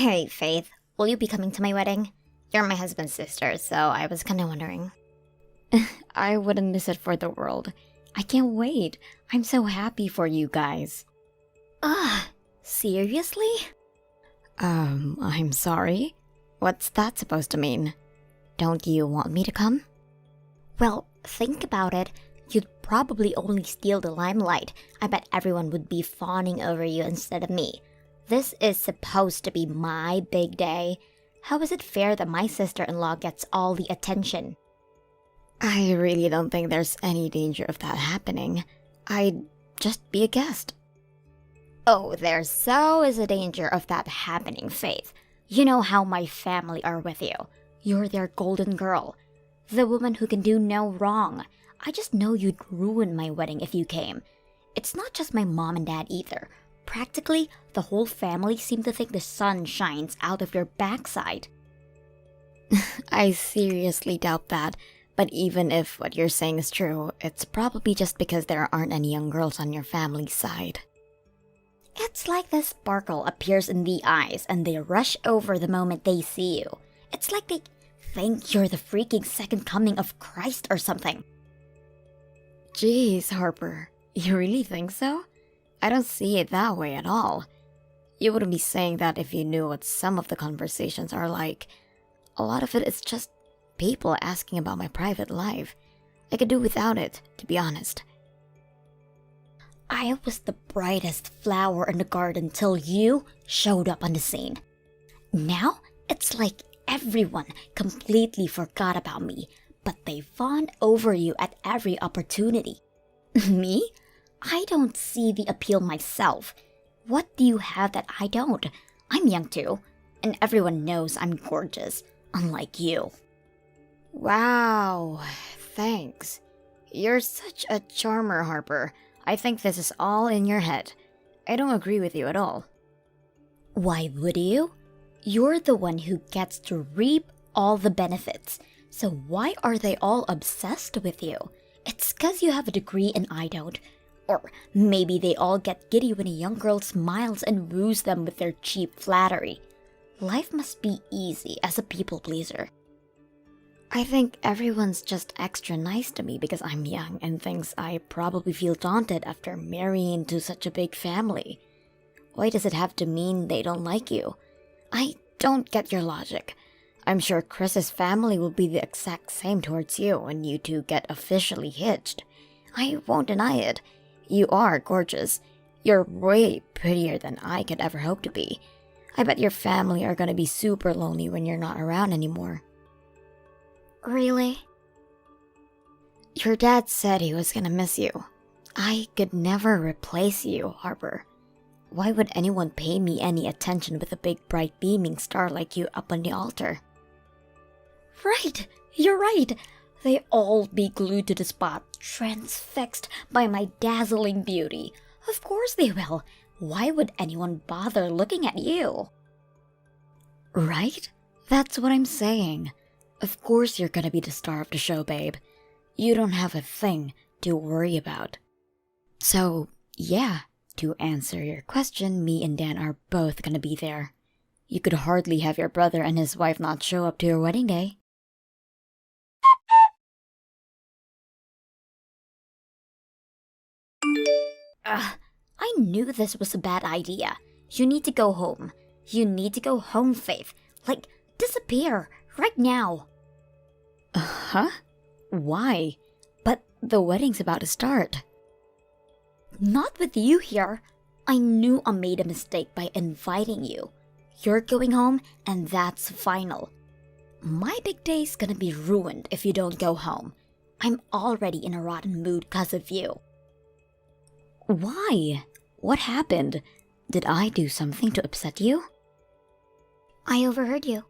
Hey, Faith, will you be coming to my wedding? You're my husband's sister, so I was kinda wondering. I wouldn't miss it for the world. I can't wait. I'm so happy for you guys. Seriously? I'm sorry? What's that supposed to mean? Don't you want me to come? Well, think about it. You'd probably only steal the limelight. I bet everyone would be fawning over you instead of me. This is supposed to be my big day. How is it fair that my sister-in-law gets all the attention? I really don't think there's any danger of that happening. I'd just be a guest. Oh, there so is a danger of that happening, Faith. You know how my family are with you. You're their golden girl. The woman who can do no wrong. I just know you'd ruin my wedding if you came. It's not just my mom and dad either. Practically, the whole family seem to think the sun shines out of your backside. I seriously doubt that. But even if what you're saying is true, it's probably just because there aren't any young girls on your family's side. It's like the sparkle appears in the eyes and they rush over the moment they see you. It's like they think you're the freaking second coming of Christ or something. Jeez, Harper, you really think so? I don't see it that way at all. You wouldn't be saying that if you knew what some of the conversations are like. A lot of it is just people asking about my private life. I could do without it, to be honest. I was the brightest flower in the garden till you showed up on the scene. Now, it's like everyone completely forgot about me, but they fawn over you at every opportunity. Me? I don't see the appeal myself. What do you have that I don't? I'm young too, and everyone knows I'm gorgeous, unlike you. Wow, thanks. You're such a charmer, Harper. I think this is all in your head. I don't agree with you at all. Why would you? You're the one who gets to reap all the benefits. So why are they all obsessed with you? It's 'cause you have a degree and I don't. Or maybe they all get giddy when a young girl smiles and woos them with their cheap flattery. Life must be easy as a people pleaser. I think everyone's just extra nice to me because I'm young and thinks I probably feel daunted after marrying into such a big family. Why does it have to mean they don't like you? I don't get your logic. I'm sure Chris's family will be the exact same towards you when you two get officially hitched. I won't deny it. You are gorgeous. You're way prettier than I could ever hope to be. I bet your family are gonna be super lonely when you're not around anymore. Really? Your dad said he was gonna miss you. I could never replace you, Harper. Why would anyone pay me any attention with a big bright beaming star like you up on the altar? Right! You're right! They all be glued to the spot, transfixed by my dazzling beauty. Of course they will. Why would anyone bother looking at you? Right? That's what I'm saying. Of course you're gonna be the star of the show, babe. You don't have a thing to worry about. So, yeah, to answer your question, me and Dan are both gonna be there. You could hardly have your brother and his wife not show up to your wedding day. I knew this was a bad idea. You need to go home. You need to go home, Faith. Like, disappear, right now. Huh? Why? But the wedding's about to start. Not with you here. I knew I made a mistake by inviting you. You're going home, and that's final. My big day's gonna be ruined if you don't go home. I'm already in a rotten mood 'cause of you. Why? What happened? Did I do something to upset you? I overheard you.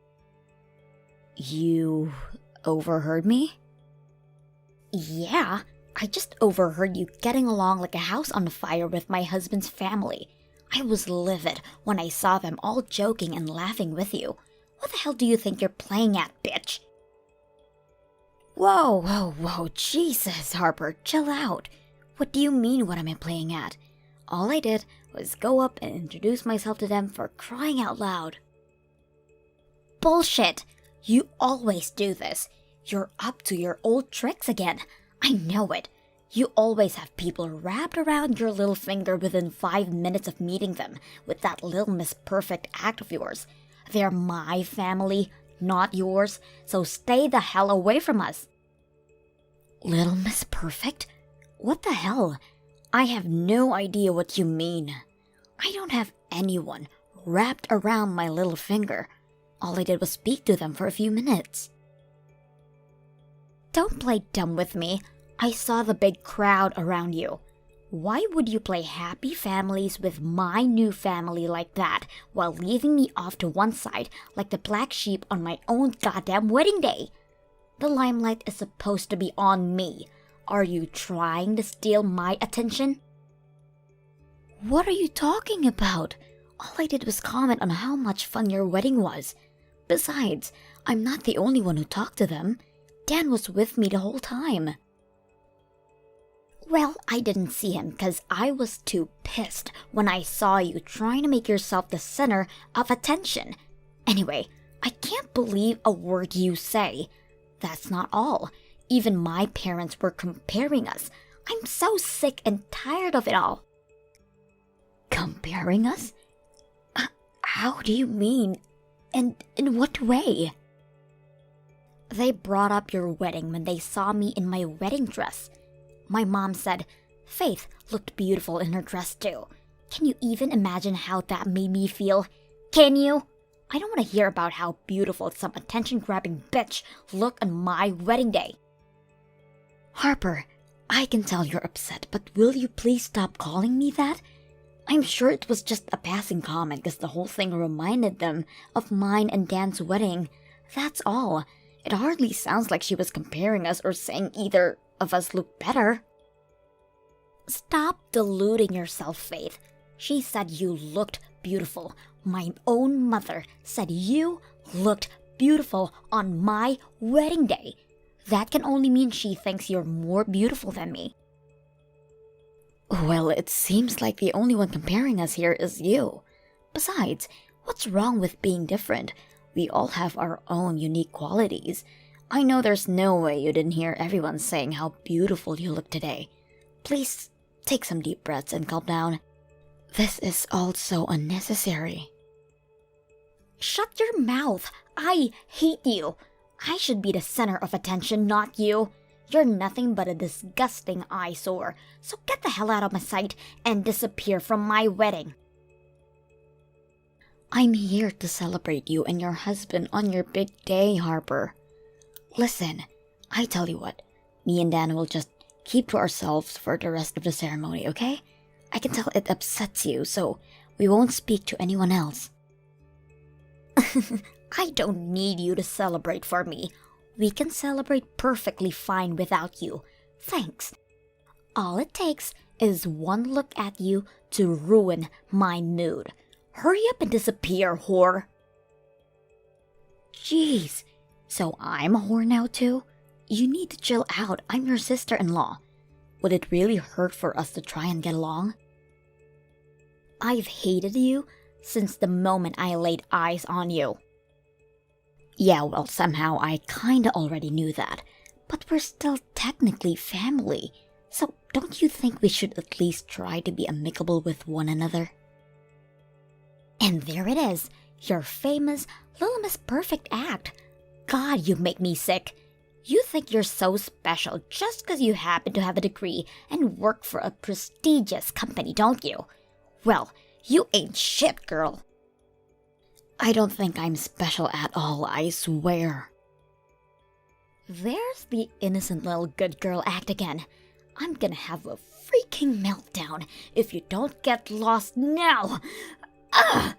You overheard me? Yeah, I just overheard you getting along like a house on fire with my husband's family. I was livid when I saw them all joking and laughing with you. What the hell do you think you're playing at, bitch? Whoa, Jesus, Harper, chill out. What do you mean, what am I playing at? All I did was go up and introduce myself to them for crying out loud. Bullshit! You always do this. You're up to your old tricks again. I know it. You always have people wrapped around your little finger within 5 minutes of meeting them with that little Miss Perfect act of yours. They're my family, not yours, so stay the hell away from us. Little Miss Perfect? What the hell? I have no idea what you mean. I don't have anyone wrapped around my little finger. All I did was speak to them for a few minutes. Don't play dumb with me. I saw the big crowd around you. Why would you play happy families with my new family like that while leaving me off to one side like the black sheep on my own goddamn wedding day? The limelight is supposed to be on me. Are you trying to steal my attention? What are you talking about? All I did was comment on how much fun your wedding was. Besides, I'm not the only one who talked to them. Dan was with me the whole time. Well, I didn't see him because I was too pissed when I saw you trying to make yourself the center of attention. Anyway, I can't believe a word you say. That's not all. Even my parents were comparing us. I'm so sick and tired of it all. Comparing us? How do you mean? And in what way? They brought up your wedding when they saw me in my wedding dress. My mom said, Faith looked beautiful in her dress too. Can you even imagine how that made me feel? Can you? I don't want to hear about how beautiful some attention-grabbing bitch looked on my wedding day. Harper, I can tell you're upset, but will you please stop calling me that? I'm sure it was just a passing comment because the whole thing reminded them of mine and Dan's wedding. That's all. It hardly sounds like she was comparing us or saying either of us look better. Stop deluding yourself, Faith. She said you looked beautiful. My own mother said you looked beautiful on my wedding day. That can only mean she thinks you're more beautiful than me. Well, it seems like the only one comparing us here is you. Besides, what's wrong with being different? We all have our own unique qualities. I know there's no way you didn't hear everyone saying how beautiful you look today. Please take some deep breaths and calm down. This is all so unnecessary. Shut your mouth. I hate you. I should be the center of attention, not you. You're nothing but a disgusting eyesore, so get the hell out of my sight and disappear from my wedding. I'm here to celebrate you and your husband on your big day, Harper. Listen, I tell you what, me and Dan will just keep to ourselves for the rest of the ceremony, okay? I can tell it upsets you, so we won't speak to anyone else. I don't need you to celebrate for me. We can celebrate perfectly fine without you. Thanks. All it takes is one look at you to ruin my mood. Hurry up and disappear, whore. Jeez, so I'm a whore now too? You need to chill out. I'm your sister-in-law. Would it really hurt for us to try and get along? I've hated you since the moment I laid eyes on you. Yeah, well, somehow I kinda already knew that. But we're still technically family. So don't you think we should at least try to be amicable with one another? And there it is, your famous Little Miss Perfect act. God, you make me sick. You think you're so special just because you happen to have a degree and work for a prestigious company, don't you? Well, you ain't shit, girl. I don't think I'm special at all, I swear. There's the innocent little good girl act again. I'm gonna have a freaking meltdown if you don't get lost now. Ugh!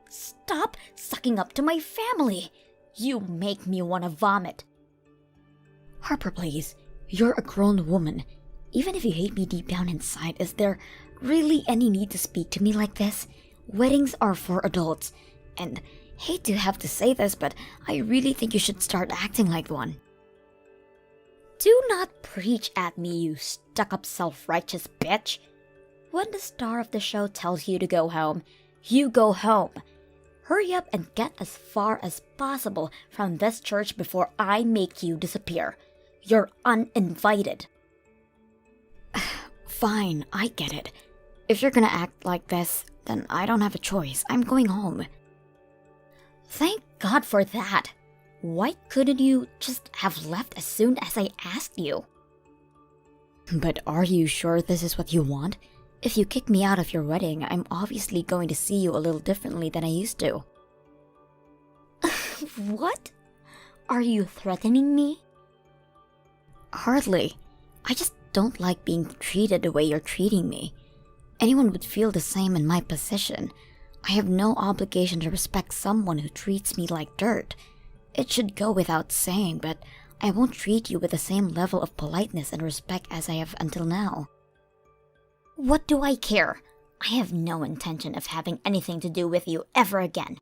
Stop sucking up to my family. You make me want to vomit. Harper, please. You're a grown woman. Even if you hate me deep down inside, is there really any need to speak to me like this? Weddings are for adults. And hate to have to say this, but I really think you should start acting like one. Do not preach at me, you stuck-up self-righteous bitch. When the star of the show tells you to go home, you go home. Hurry up and get as far as possible from this church before I make you disappear. You're uninvited. Fine, I get it. If you're gonna act like this, then I don't have a choice. I'm going home. Thank God for that. Why couldn't you just have left as soon as I asked you? But are you sure this is what you want? If you kick me out of your wedding, I'm obviously going to see you a little differently than I used to. What? Are you threatening me? Hardly. I just don't like being treated the way you're treating me. Anyone would feel the same in my position. I have no obligation to respect someone who treats me like dirt. It should go without saying, but I won't treat you with the same level of politeness and respect as I have until now. What do I care? I have no intention of having anything to do with you ever again.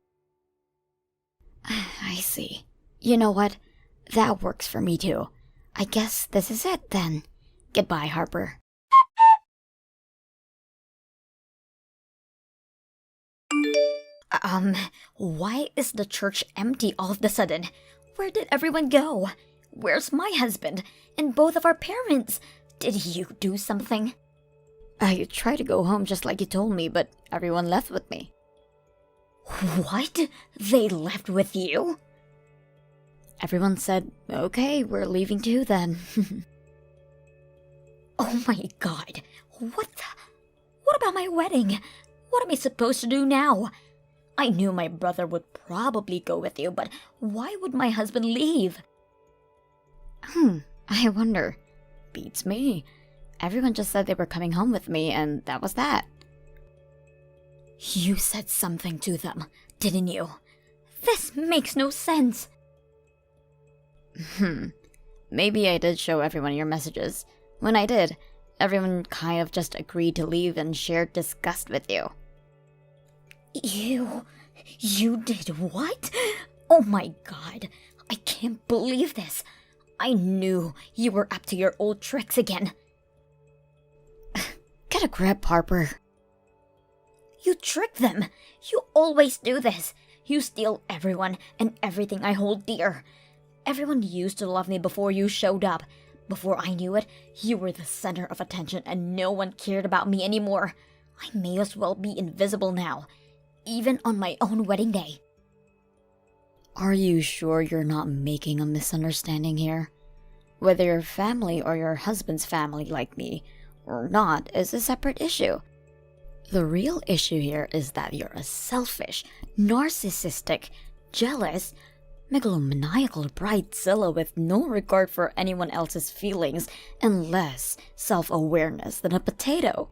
I see. You know what? That works for me too. I guess this is it then. Goodbye, Harper. Why is the church empty all of a sudden? Where did everyone go? Where's my husband? And both of our parents? Did you do something? I tried to go home just like you told me, but everyone left with me. What? They left with you? Everyone said, okay, we're leaving too then. Oh my God. What about my wedding? What am I supposed to do now? I knew my brother would probably go with you, but why would my husband leave? I wonder. Beats me. Everyone just said they were coming home with me, and that was that. You said something to them, didn't you? This makes no sense. Maybe I did show everyone your messages. When I did, everyone kind of just agreed to leave and shared disgust with you. You did what? Oh my God, I can't believe this. I knew you were up to your old tricks again. Get a grip, Harper. You trick them. You always do this. You steal everyone and everything I hold dear. Everyone used to love me before you showed up. Before I knew it, you were the center of attention and no one cared about me anymore. I may as well be invisible now, even on my own wedding day. Are you sure you're not making a misunderstanding here? Whether your family or your husband's family like me or not is a separate issue. The real issue here is that you're a selfish, narcissistic, jealous, megalomaniacal bridezilla with no regard for anyone else's feelings and less self-awareness than a potato.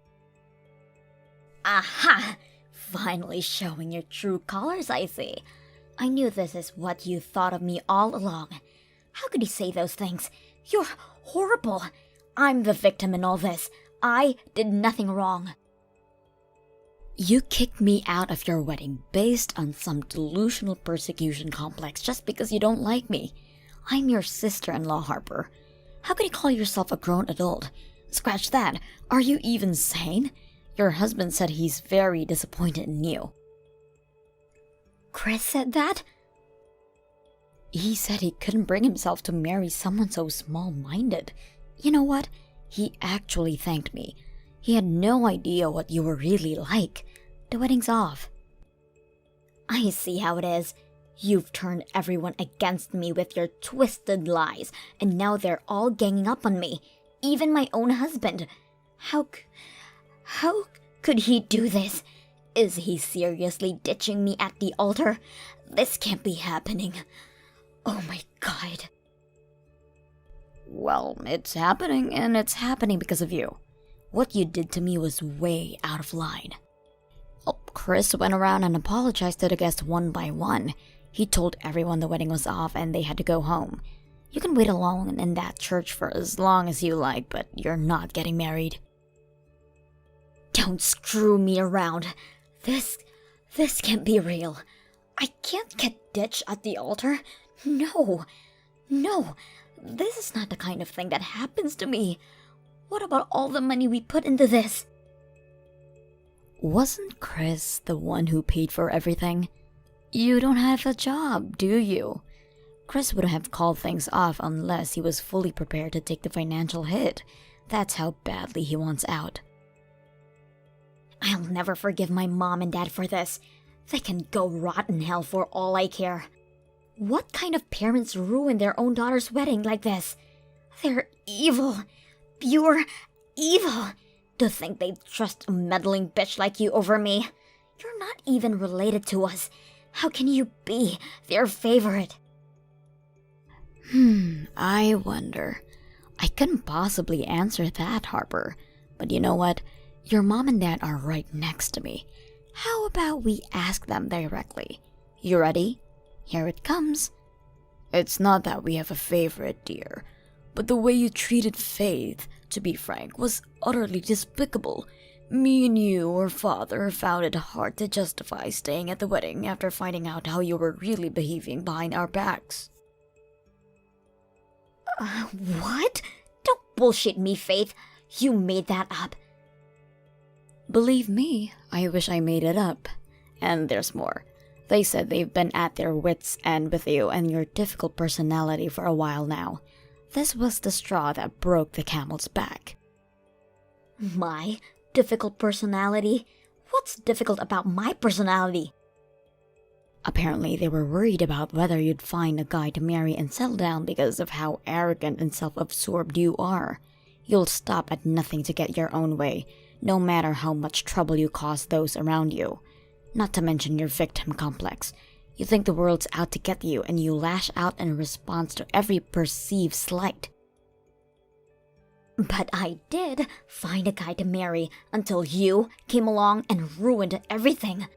Aha! Finally showing your true colors, I see. I knew this is what you thought of me all along. How could you say those things? You're horrible. I'm the victim in all this. I did nothing wrong. You kicked me out of your wedding based on some delusional persecution complex just because you don't like me. I'm your sister-in-law, Harper. How could you call yourself a grown adult? Scratch that. Are you even sane? Your husband said he's very disappointed in you. Chris said that? He said he couldn't bring himself to marry someone so small-minded. You know what? He actually thanked me. He had no idea what you were really like. The wedding's off. I see how it is. You've turned everyone against me with your twisted lies, and now they're all ganging up on me, even my own husband. How could he do this? Is he seriously ditching me at the altar? This can't be happening. Oh my God. Well, it's happening, and it's happening because of you. What you did to me was way out of line. Oh, Chris went around and apologized to the guests one by one. He told everyone the wedding was off and they had to go home. You can wait alone in that church for as long as you like, but you're not getting married. Don't screw me around. This can't be real. I can't get ditched at the altar. No. This is not the kind of thing that happens to me. What about all the money we put into this? Wasn't Chris the one who paid for everything? You don't have a job, do you? Chris wouldn't have called things off unless he was fully prepared to take the financial hit. That's how badly he wants out. I'll never forgive my mom and dad for this. They can go rot in hell for all I care. What kind of parents ruin their own daughter's wedding like this? They're evil. Pure evil. To think they'd trust a meddling bitch like you over me. You're not even related to us. How can you be their favorite? I wonder. I couldn't possibly answer that, Harper. But you know what? Your mom and dad are right next to me. How about we ask them directly? You ready? Here it comes. It's not that we have a favorite, dear, but the way you treated Faith, to be frank, was utterly despicable. Me and your father found it hard to justify staying at the wedding after finding out how you were really behaving behind our backs. What? Don't bullshit me, Faith. You made that up. Believe me, I wish I made it up. And there's more. They said they've been at their wits' end with you and your difficult personality for a while now. This was the straw that broke the camel's back. My difficult personality? What's difficult about my personality? Apparently, they were worried about whether you'd find a guy to marry and settle down because of how arrogant and self-absorbed you are. You'll stop at nothing to get your own way, no matter how much trouble you cause those around you. Not to mention your victim complex. You think the world's out to get you and you lash out in response to every perceived slight. But I did find a guy to marry until you came along and ruined everything.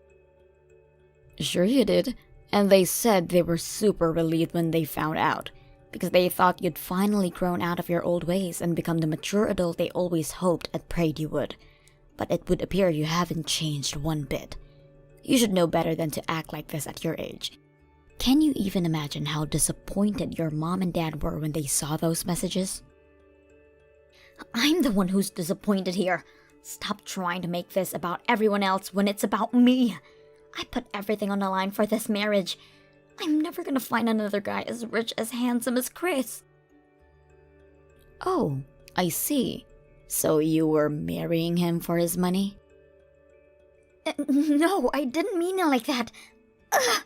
Sure you did. And they said they were super relieved when they found out, because they thought you'd finally grown out of your old ways and become the mature adult they always hoped and prayed you would. But it would appear you haven't changed one bit. You should know better than to act like this at your age. Can you even imagine how disappointed your mom and dad were when they saw those messages? I'm the one who's disappointed here. Stop trying to make this about everyone else when it's about me. I put everything on the line for this marriage. I'm never gonna find another guy as rich, as handsome as Chris. Oh, I see. So you were marrying him for his money? No, I didn't mean it like that. Ugh,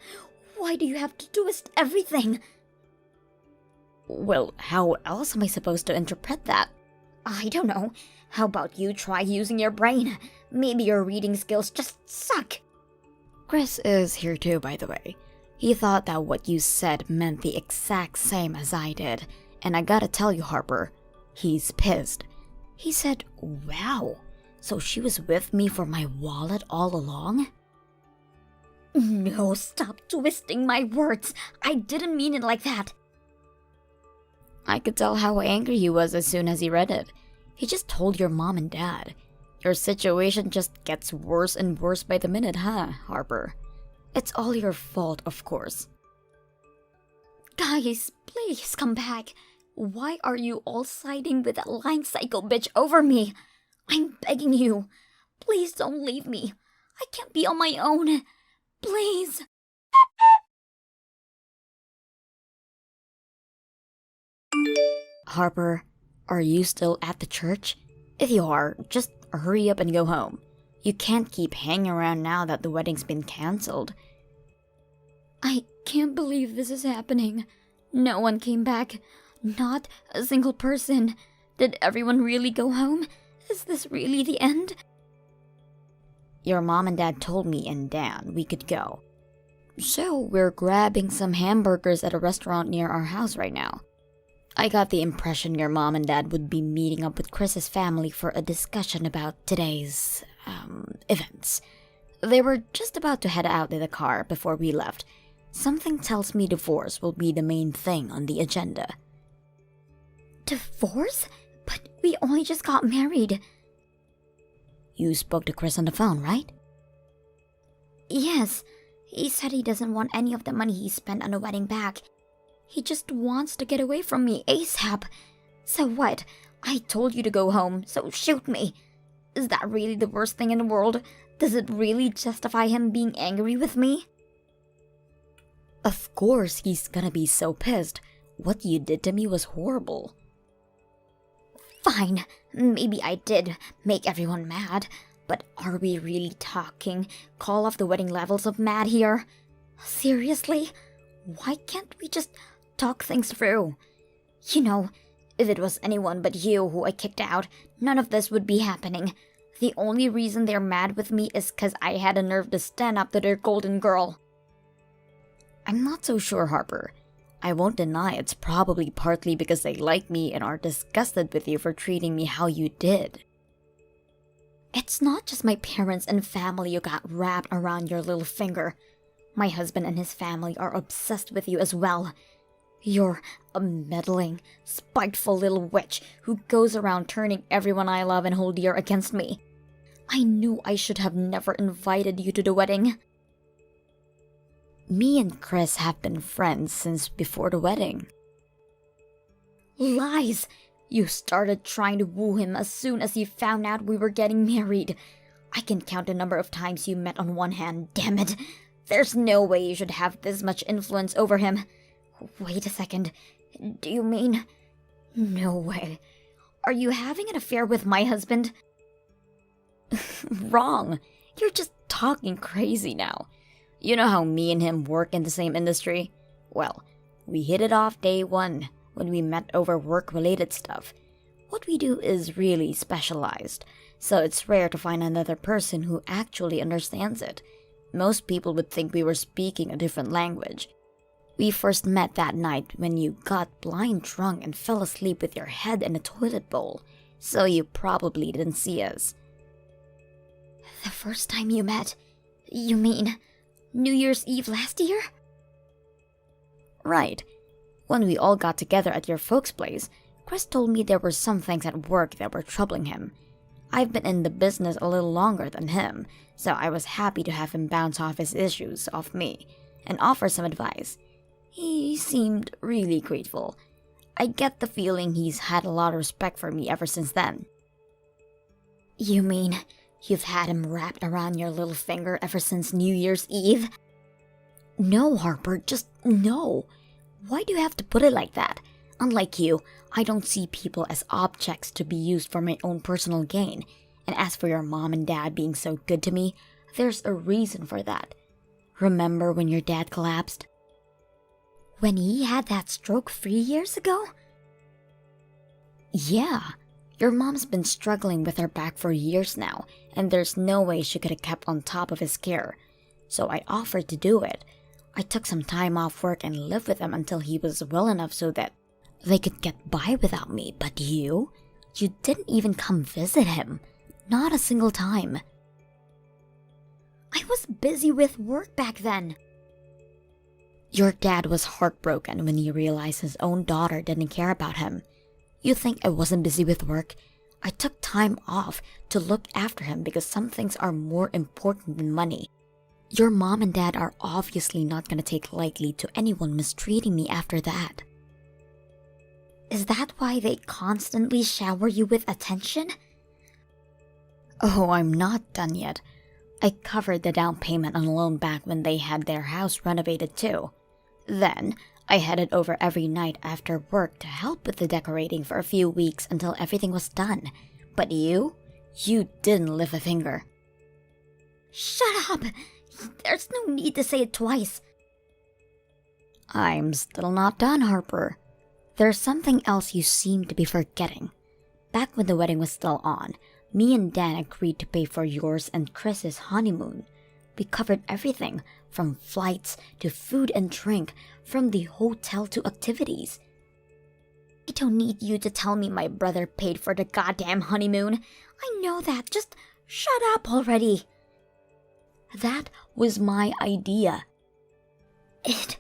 why do you have to twist everything? Well, how else am I supposed to interpret that? I don't know. How about you try using your brain? Maybe your reading skills just suck. Chris is here too, by the way. He thought that what you said meant the exact same as I did. And I gotta tell you, Harper, he's pissed. He said, wow, so she was with me for my wallet all along? No, stop twisting my words. I didn't mean it like that. I could tell how angry he was as soon as he read it. He just told your mom and dad. Your situation just gets worse and worse by the minute, huh, Harper? It's all your fault, of course. Guys, please come back. Why are you all siding with that lying psycho bitch over me? I'm begging you. Please don't leave me. I can't be on my own. Please. Harper, are you still at the church? If you are, just hurry up and go home. You can't keep hanging around now that the wedding's been cancelled. I can't believe this is happening. No one came back. Not a single person. Did everyone really go home? Is this really the end? Your mom and dad told me and Dan we could go. So we're grabbing some hamburgers at a restaurant near our house right now. I got the impression your mom and dad would be meeting up with Chris's family for a discussion about today's, events. They were just about to head out in the car before we left. Something tells me divorce will be the main thing on the agenda. Divorce? But we only just got married. You spoke to Chris on the phone, right? Yes. He said he doesn't want any of the money he spent on the wedding back. He just wants to get away from me ASAP. So what? I told you to go home, so shoot me. Is that really the worst thing in the world? Does it really justify him being angry with me? Of course he's gonna be so pissed. What you did to me was horrible. Fine, maybe I did make everyone mad, but are we really talking call off the wedding levels of mad here? Seriously? Why can't we just talk things through? You know, if it was anyone but you who I kicked out, none of this would be happening. The only reason they're mad with me is 'cause I had the nerve to stand up to their golden girl. I'm not so sure, Harper. I won't deny it's probably partly because they like me and are disgusted with you for treating me how you did. It's not just my parents and family you got wrapped around your little finger. My husband and his family are obsessed with you as well. You're a meddling, spiteful little witch who goes around turning everyone I love and hold dear against me. I knew I should have never invited you to the wedding. Me and Chris have been friends since before the wedding. Lies! You started trying to woo him as soon as you found out we were getting married. I can count the number of times you met on one hand, damn it. There's no way you should have this much influence over him. Wait a second. Do you mean... No way. Are you having an affair with my husband? Wrong. You're just talking crazy now. You know how me and him work in the same industry? Well, we hit it off day one when we met over work-related stuff. What we do is really specialized, so it's rare to find another person who actually understands it. Most people would think we were speaking a different language. We first met that night when you got blind drunk and fell asleep with your head in a toilet bowl, so you probably didn't see us. The first time you met? You mean New Year's Eve last year? Right. When we all got together at your folks' place, Chris told me there were some things at work that were troubling him. I've been in the business a little longer than him, so I was happy to have him bounce off his issues off me and offer some advice. He seemed really grateful. I get the feeling he's had a lot of respect for me ever since then. You mean you've had him wrapped around your little finger ever since New Year's Eve? No, Harper, just no. Why do you have to put it like that? Unlike you, I don't see people as objects to be used for my own personal gain. And as for your mom and dad being so good to me, there's a reason for that. Remember when your dad collapsed? When he had that stroke 3 years ago? Yeah. Your mom's been struggling with her back for years now, and there's no way she could have kept on top of his care. So I offered to do it. I took some time off work and lived with him until he was well enough so that they could get by without me. But you didn't even come visit him. Not a single time. I was busy with work back then. Your dad was heartbroken when he realized his own daughter didn't care about him. You think I wasn't busy with work? I took time off to look after him because some things are more important than money. Your mom and dad are obviously not going to take lightly to anyone mistreating me after that. Is that why they constantly shower you with attention? Oh, I'm not done yet. I covered the down payment on a loan back when they had their house renovated too. Then, I headed over every night after work to help with the decorating for a few weeks until everything was done. But you didn't lift a finger. Shut up! There's no need to say it twice. I'm still not done, Harper. There's something else you seem to be forgetting. Back when the wedding was still on, me and Dan agreed to pay for yours and Chris's honeymoon. We covered everything, from flights to food and drink, from the hotel to activities. I don't need you to tell me my brother paid for the goddamn honeymoon. I know that. Just shut up already. That was my idea. It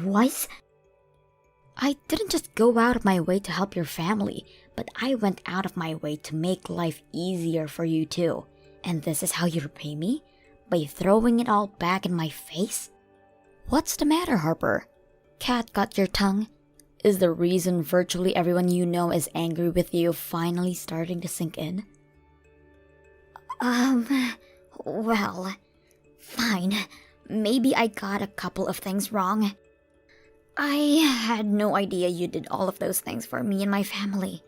was? I didn't just go out of my way to help your family, but I went out of my way to make life easier for you too. And this is how you repay me? By throwing it all back in my face? What's the matter, Harper? Cat got your tongue? Is the reason virtually everyone you know is angry with you finally starting to sink in? Well, fine. maybe I got a couple of things wrong. I had no idea you did all of those things for me and my family.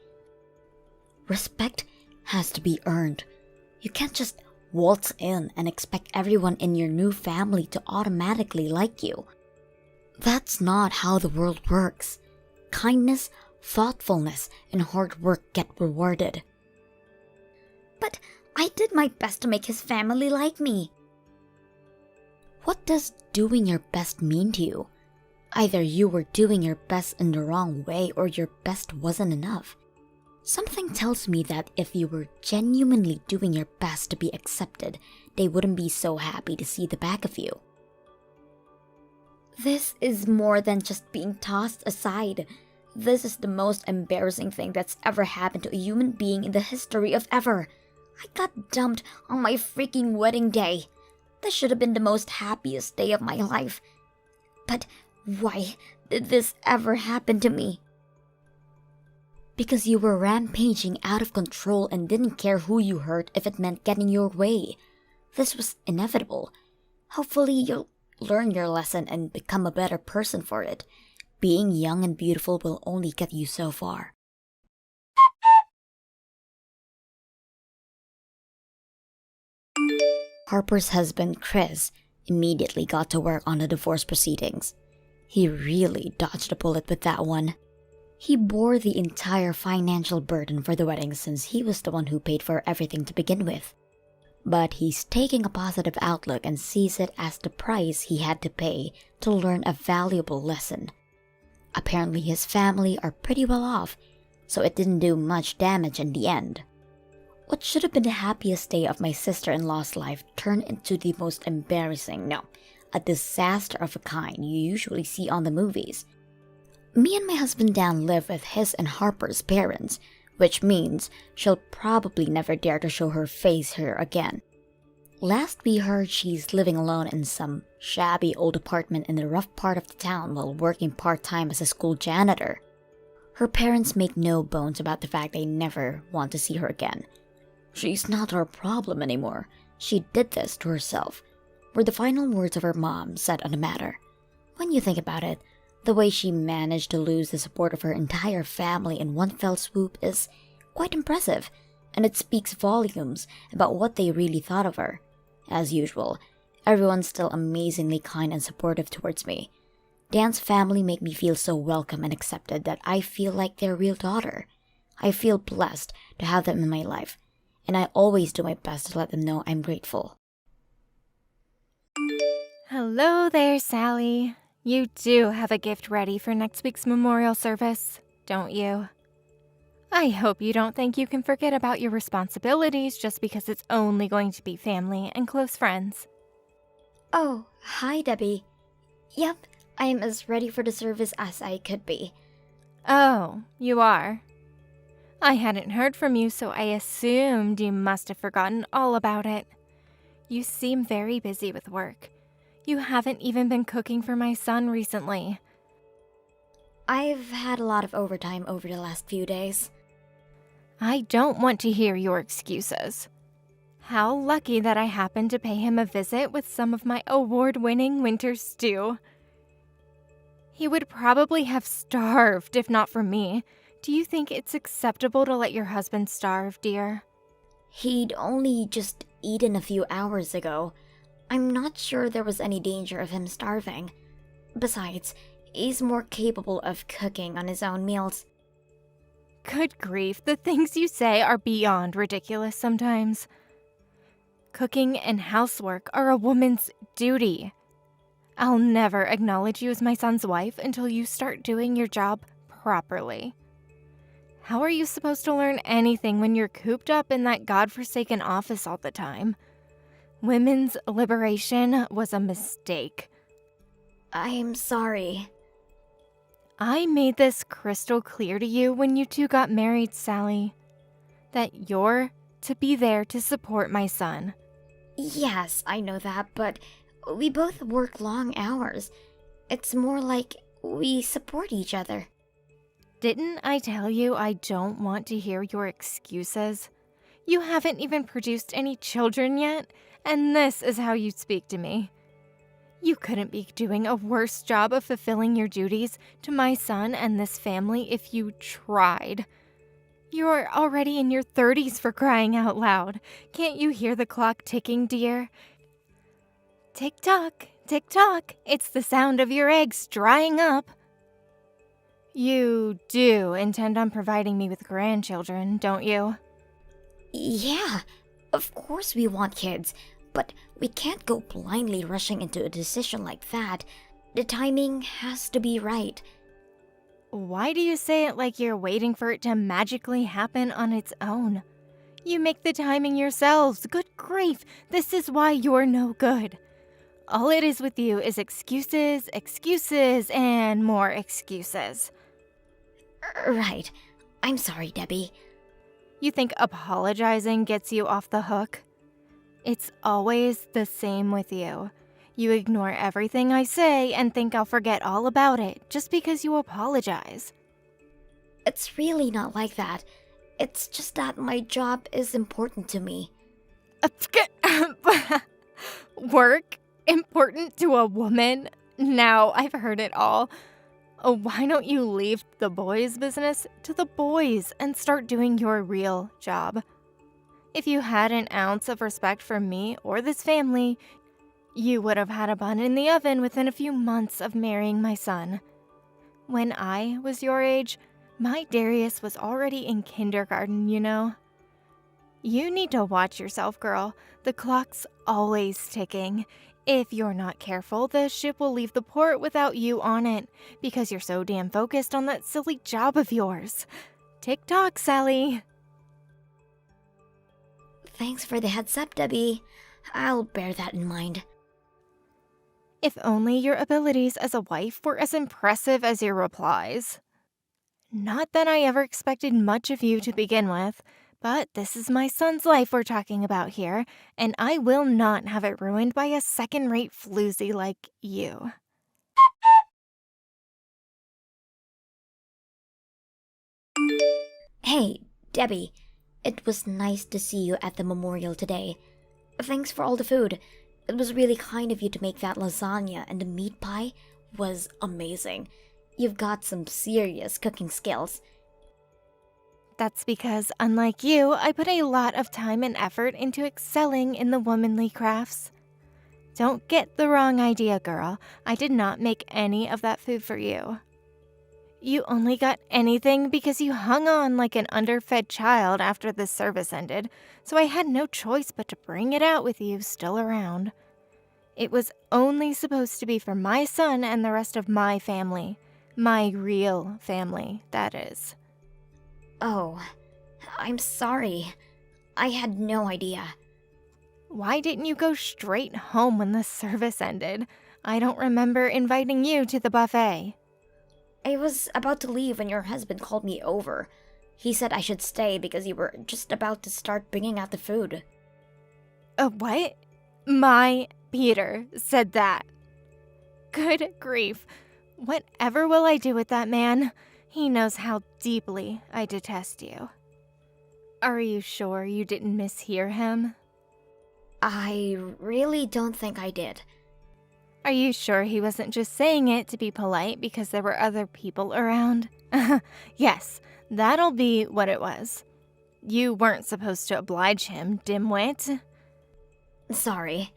Respect has to be earned. You can't just waltz in and expect everyone in your new family to automatically like you. That's not how the world works. Kindness, thoughtfulness, and hard work get rewarded. But I did my best to make his family like me. What does doing your best mean to you? Either you were doing your best in the wrong way or your best wasn't enough. Something tells me that if you were genuinely doing your best to be accepted, they wouldn't be so happy to see the back of you. This is more than just being tossed aside. This is the most embarrassing thing that's ever happened to a human being in the history of ever. I got dumped on my freaking wedding day. This should have been the most happiest day of my life. But why did this ever happen to me? Because you were rampaging out of control and didn't care who you hurt if it meant getting your way. This was inevitable. Hopefully you'll learn your lesson and become a better person for it. Being young and beautiful will only get you so far. Harper's husband, Chris, immediately got to work on the divorce proceedings. He really dodged a bullet with that one. He bore the entire financial burden for the wedding since he was the one who paid for everything to begin with. But he's taking a positive outlook and sees it as the price he had to pay to learn a valuable lesson. Apparently his family are pretty well off, so it didn't do much damage in the end. What should have been the happiest day of my sister-in-law's life turned into the most embarrassing, a disaster of a kind you usually see on the movies. Me and my husband Dan live with his and Harper's parents, which means she'll probably never dare to show her face here again. Last we heard, she's living alone in some shabby old apartment in the rough part of the town while working part-time as a school janitor. Her parents make no bones about the fact they never want to see her again. "She's not our problem anymore. She did this to herself," were the final words of her mom said on the matter. When you think about it, the way she managed to lose the support of her entire family in one fell swoop is quite impressive, and it speaks volumes about what they really thought of her. As usual, everyone's still amazingly kind and supportive towards me. Dan's family make me feel so welcome and accepted that I feel like their real daughter. I feel blessed to have them in my life, and I always do my best to let them know I'm grateful. Hello there, Sally. You do have a gift ready for next week's memorial service, don't you? I hope you don't think you can forget about your responsibilities just because it's only going to be family and close friends. Oh, hi Debbie. Yep, I'm as ready for the service as I could be. Oh, you are? I hadn't heard from you, so I assumed you must have forgotten all about it. You seem very busy with work. You haven't even been cooking for my son recently. I've had a lot of overtime over the last few days. I don't want to hear your excuses. How lucky that I happened to pay him a visit with some of my award-winning winter stew. He would probably have starved if not for me. Do you think it's acceptable to let your husband starve, dear? He'd only just eaten a few hours ago. I'm not sure there was any danger of him starving. Besides, he's more capable of cooking on his own meals. Good grief, the things you say are beyond ridiculous sometimes. Cooking and housework are a woman's duty. I'll never acknowledge you as my son's wife until you start doing your job properly. How are you supposed to learn anything when you're cooped up in that godforsaken office all the time? Women's liberation was a mistake. I'm sorry. I made this crystal clear to you when you two got married, Sally. That you're to be there to support my son. Yes, I know that, but we both work long hours. It's more like we support each other. Didn't I tell you I don't want to hear your excuses? You haven't even produced any children yet, and this is how you speak to me. You couldn't be doing a worse job of fulfilling your duties to my son and this family if you tried. You're already in your 30s for crying out loud. Can't you hear the clock ticking, dear? Tick-tock, tick-tock. It's the sound of your eggs drying up. You do intend on providing me with grandchildren, don't you? Yeah, of course we want kids, but we can't go blindly rushing into a decision like that. The timing has to be right. Why do you say it like you're waiting for it to magically happen on its own? You make the timing yourselves. Good grief, this is why you're no good. All it is with you is excuses, excuses, and more excuses. Right. I'm sorry, Debbie. You think apologizing gets you off the hook? It's always the same with you. You ignore everything I say and think I'll forget all about it just because you apologize. It's really not like that. It's just that my job is important to me. Work? Important to a woman? Now I've heard it all. Oh, why don't you leave the boys' business to the boys and start doing your real job? If you had an ounce of respect for me or this family, you would have had a bun in the oven within a few months of marrying my son. When I was your age, my Darius was already in kindergarten, you know. You need to watch yourself, girl. The clock's always ticking. If you're not careful, the ship will leave the port without you on it because you're so damn focused on that silly job of yours. Tick-tock, Sally. Thanks for the heads up, Debbie. I'll bear that in mind. If only your abilities as a wife were as impressive as your replies. Not that I ever expected much of you to begin with, but this is my son's life we're talking about here, and I will not have it ruined by a second-rate floozy like you. Hey, Debbie. It was nice to see you at the memorial today. Thanks for all the food. It was really kind of you to make that lasagna, and the meat pie was amazing. You've got some serious cooking skills. That's because, unlike you, I put a lot of time and effort into excelling in the womanly crafts. Don't get the wrong idea, girl. I did not make any of that food for you. You only got anything because you hung on like an underfed child after the service ended, so I had no choice but to bring it out with you still around. It was only supposed to be for my son and the rest of my family. My real family, that is. Oh, I'm sorry. I had no idea. Why didn't you go straight home when the service ended? I don't remember inviting you to the buffet. I was about to leave when your husband called me over. He said I should stay because you were just about to start bringing out the food. What? My Peter said that. Good grief. Whatever will I do with that man? He knows how deeply I detest you. Are you sure you didn't mishear him? I really don't think I did. Are you sure he wasn't just saying it to be polite because there were other people around? Yes, that'll be what it was. You weren't supposed to oblige him, dimwit. Sorry.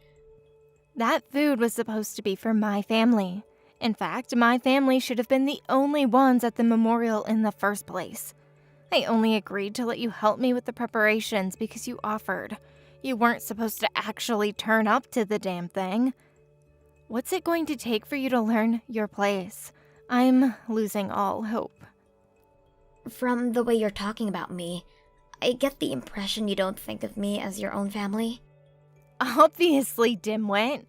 That food was supposed to be for my family. In fact, my family should have been the only ones at the memorial in the first place. I only agreed to let you help me with the preparations because you offered. You weren't supposed to actually turn up to the damn thing. What's it going to take for you to learn your place? I'm losing all hope. From the way you're talking about me, I get the impression you don't think of me as your own family. Obviously, dimwit.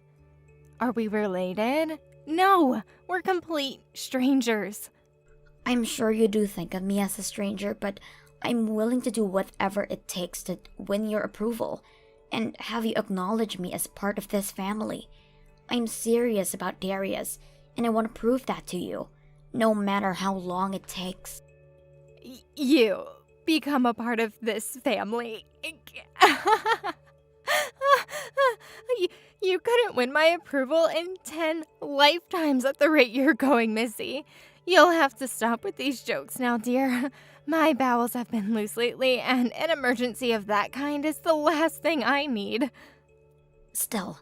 Are we related? No, we're complete strangers. I'm sure you do think of me as a stranger, but I'm willing to do whatever it takes to win your approval and have you acknowledge me as part of this family. I'm serious about Darius, and I want to prove that to you, no matter how long it takes. You become a part of this family. You couldn't win my approval in 10 lifetimes at the rate you're going, Missy. You'll have to stop with these jokes now, dear. My bowels have been loose lately, and an emergency of that kind is the last thing I need. Still,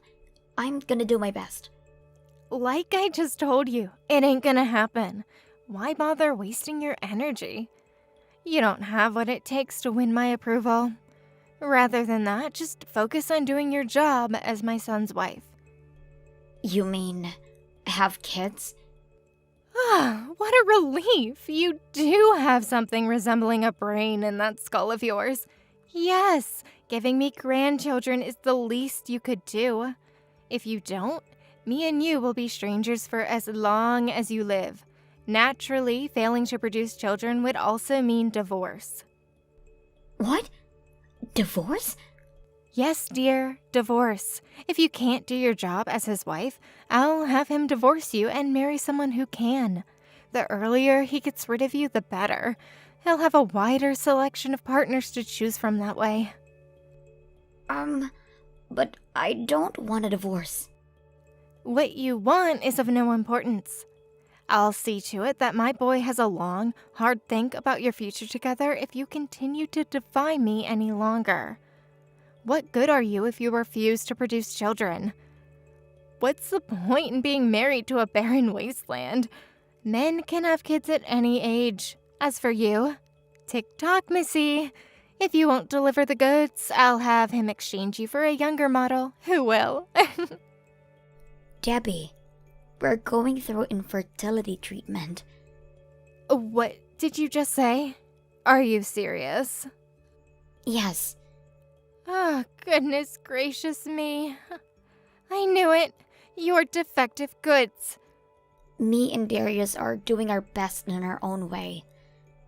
I'm gonna do my best. Like I just told you, it ain't gonna happen. Why bother wasting your energy? You don't have what it takes to win my approval. Rather than that, just focus on doing your job as my son's wife. You mean have kids? Ah, what a relief! You do have something resembling a brain in that skull of yours. Yes, giving me grandchildren is the least you could do. If you don't, me and you will be strangers for as long as you live. Naturally, failing to produce children would also mean divorce. What? Divorce? Yes, dear, divorce. If you can't do your job as his wife, I'll have him divorce you and marry someone who can. The earlier he gets rid of you, the better. He'll have a wider selection of partners to choose from that way. But I don't want a divorce. What you want is of no importance. I'll see to it that my boy has a long, hard think about your future together if you continue to defy me any longer. What good are you if you refuse to produce children? What's the point in being married to a barren wasteland? Men can have kids at any age. As for you, tick-tock, Missy. If you won't deliver the goods, I'll have him exchange you for a younger model who will. Debbie, we're going through infertility treatment. What did you just say? Are you serious? Yes. Oh, goodness gracious me. I knew it. You're defective goods. Me and Darius are doing our best in our own way.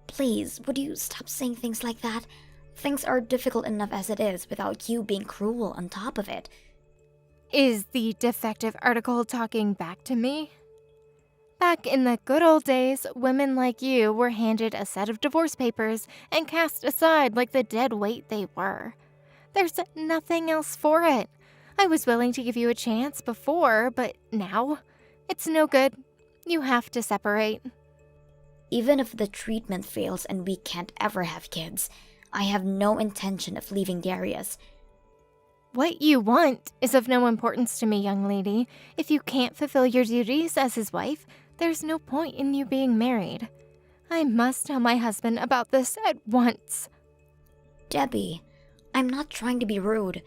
Please, would you stop saying things like that? Things are difficult enough as it is without you being cruel on top of it. Is the defective article talking back to me? Back in the good old days, women like you were handed a set of divorce papers and cast aside like the dead weight they were. There's nothing else for it. I was willing to give you a chance before, but now, it's no good. You have to separate. Even if the treatment fails and we can't ever have kids, I have no intention of leaving Darius. What you want is of no importance to me, young lady. If you can't fulfill your duties as his wife, there's no point in you being married. I must tell my husband about this at once. Debbie, I'm not trying to be rude,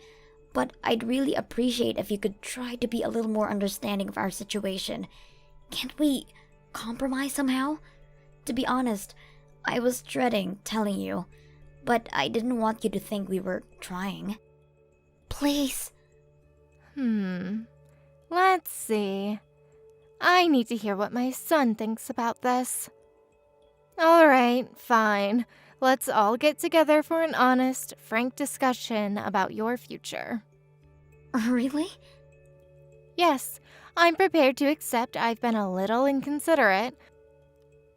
but I'd really appreciate if you could try to be a little more understanding of our situation. Can't we compromise somehow? To be honest, I was dreading telling you, but I didn't want you to think we were trying. Please. Let's see. I need to hear what my son thinks about this. All right, fine. Let's all get together for an honest, frank discussion about your future. Really? Yes, I'm prepared to accept I've been a little inconsiderate,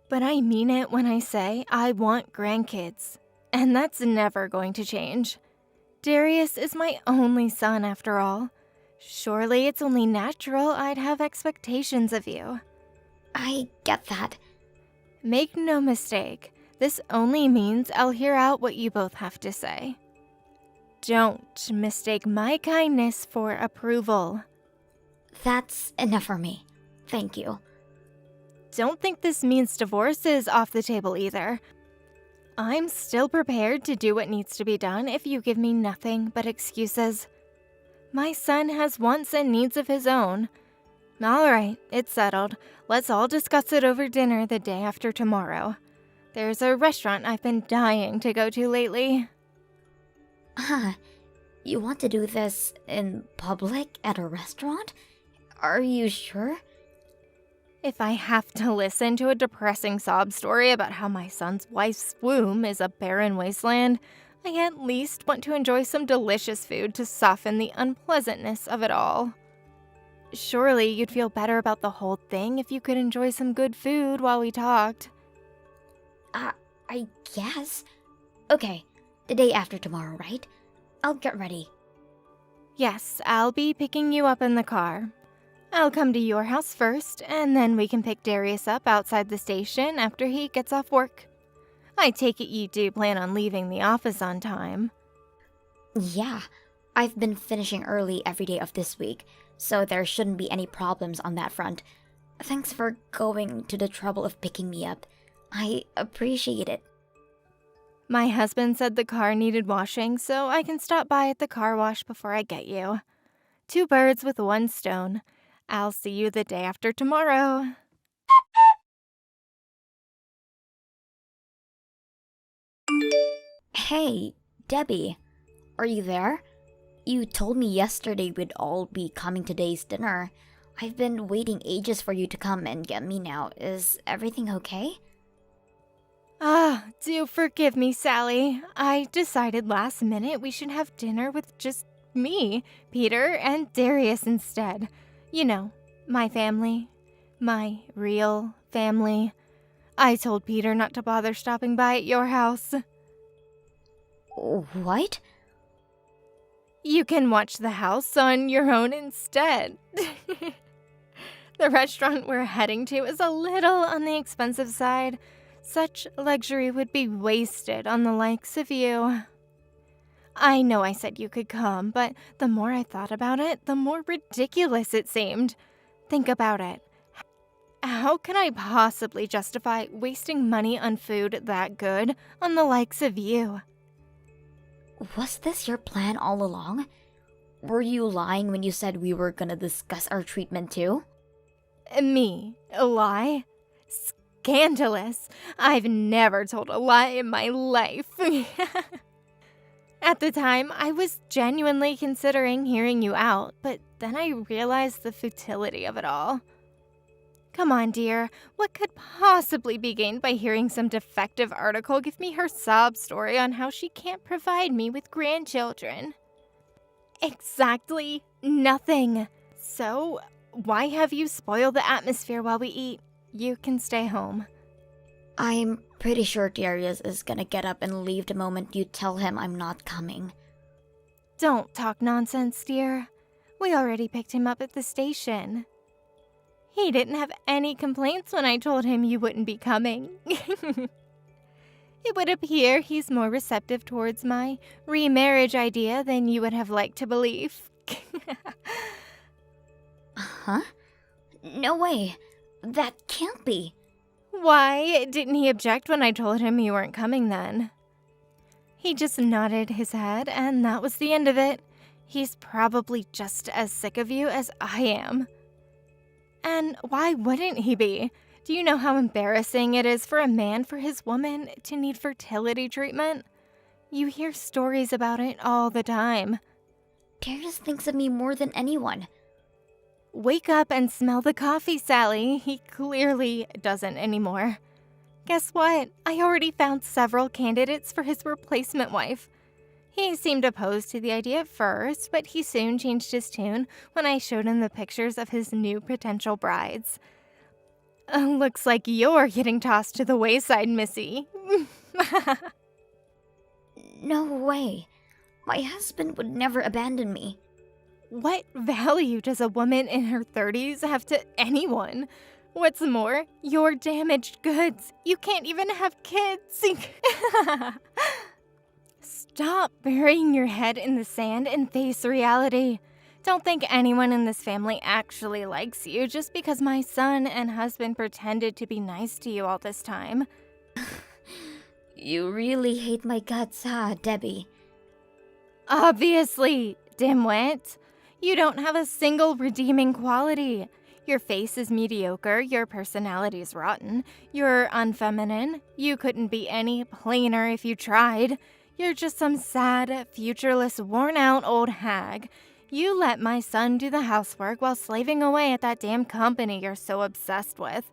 but I mean it when I say I want grandkids, and that's never going to change. Darius is my only son, after all. Surely it's only natural I'd have expectations of you. I get that. Make no mistake, this only means I'll hear out what you both have to say. Don't mistake my kindness for approval. That's enough for me. Thank you. Don't think this means divorce is off the table either. I'm still prepared to do what needs to be done if you give me nothing but excuses. My son has wants and needs of his own. All right, it's settled. Let's all discuss it over dinner the day after tomorrow. There's a restaurant I've been dying to go to lately. You want to do this in public at a restaurant? Are you sure? If I have to listen to a depressing sob story about how my son's wife's womb is a barren wasteland, I at least want to enjoy some delicious food to soften the unpleasantness of it all. Surely you'd feel better about the whole thing if you could enjoy some good food while we talked. I guess. Okay, the day after tomorrow, right? I'll get ready. Yes, I'll be picking you up in the car. I'll come to your house first, and then we can pick Darius up outside the station after he gets off work. I take it you do plan on leaving the office on time. Yeah, I've been finishing early every day of this week, so there shouldn't be any problems on that front. Thanks for going to the trouble of picking me up. I appreciate it. My husband said the car needed washing, so I can stop by at the car wash before I get you. 2 birds with 1 stone. I'll see you the day after tomorrow. Hey, Debbie, are you there? You told me yesterday we'd all be coming to today's dinner. I've been waiting ages for you to come and get me now. Is everything okay? Do forgive me, Sally. I decided last minute we should have dinner with just me, Peter, and Darius instead. You know, my family. My real family. I told Peter not to bother stopping by at your house. What? You can watch the house on your own instead. The restaurant we're heading to is a little on the expensive side. Such luxury would be wasted on the likes of you. I know I said you could come, but the more I thought about it, the more ridiculous it seemed. Think about it. How can I possibly justify wasting money on food that good on the likes of you? Was this your plan all along? Were you lying when you said we were gonna discuss our treatment too? Me? A lie? Scandalous. I've never told a lie in my life. At the time, I was genuinely considering hearing you out, but then I realized the futility of it all. Come on, dear. What could possibly be gained by hearing some defective article give me her sob story on how she can't provide me with grandchildren? Exactly nothing. So, why have you spoiled the atmosphere while we eat? You can stay home. I'm pretty sure Darius is gonna get up and leave the moment you tell him I'm not coming. Don't talk nonsense, dear. We already picked him up at the station. He didn't have any complaints when I told him you wouldn't be coming. It would appear he's more receptive towards my remarriage idea than you would have liked to believe. Huh? No way. That can't be. Why didn't he object when I told him you weren't coming then? He just nodded his head, and that was the end of it. He's probably just as sick of you as I am. And why wouldn't he be? Do you know how embarrassing it is for a man for his woman to need fertility treatment? You hear stories about it all the time. Darius thinks of me more than anyone. Wake up and smell the coffee, Sally. He clearly doesn't anymore. Guess what? I already found several candidates for his replacement wife. He seemed opposed to the idea at first, but he soon changed his tune when I showed him the pictures of his new potential brides. Looks like you're getting tossed to the wayside, Missy. No way. My husband would never abandon me. What value does a woman in her 30s have to anyone? What's more, you're damaged goods. You can't even have kids. Stop burying your head in the sand and face reality. Don't think anyone in this family actually likes you just because my son and husband pretended to be nice to you all this time. You really hate my guts, huh, Debbie? Obviously, dimwit. You don't have a single redeeming quality. Your face is mediocre, your personality's rotten, you're unfeminine, you couldn't be any plainer if you tried. You're just some sad, futureless, worn-out old hag. You let my son do the housework while slaving away at that damn company you're so obsessed with.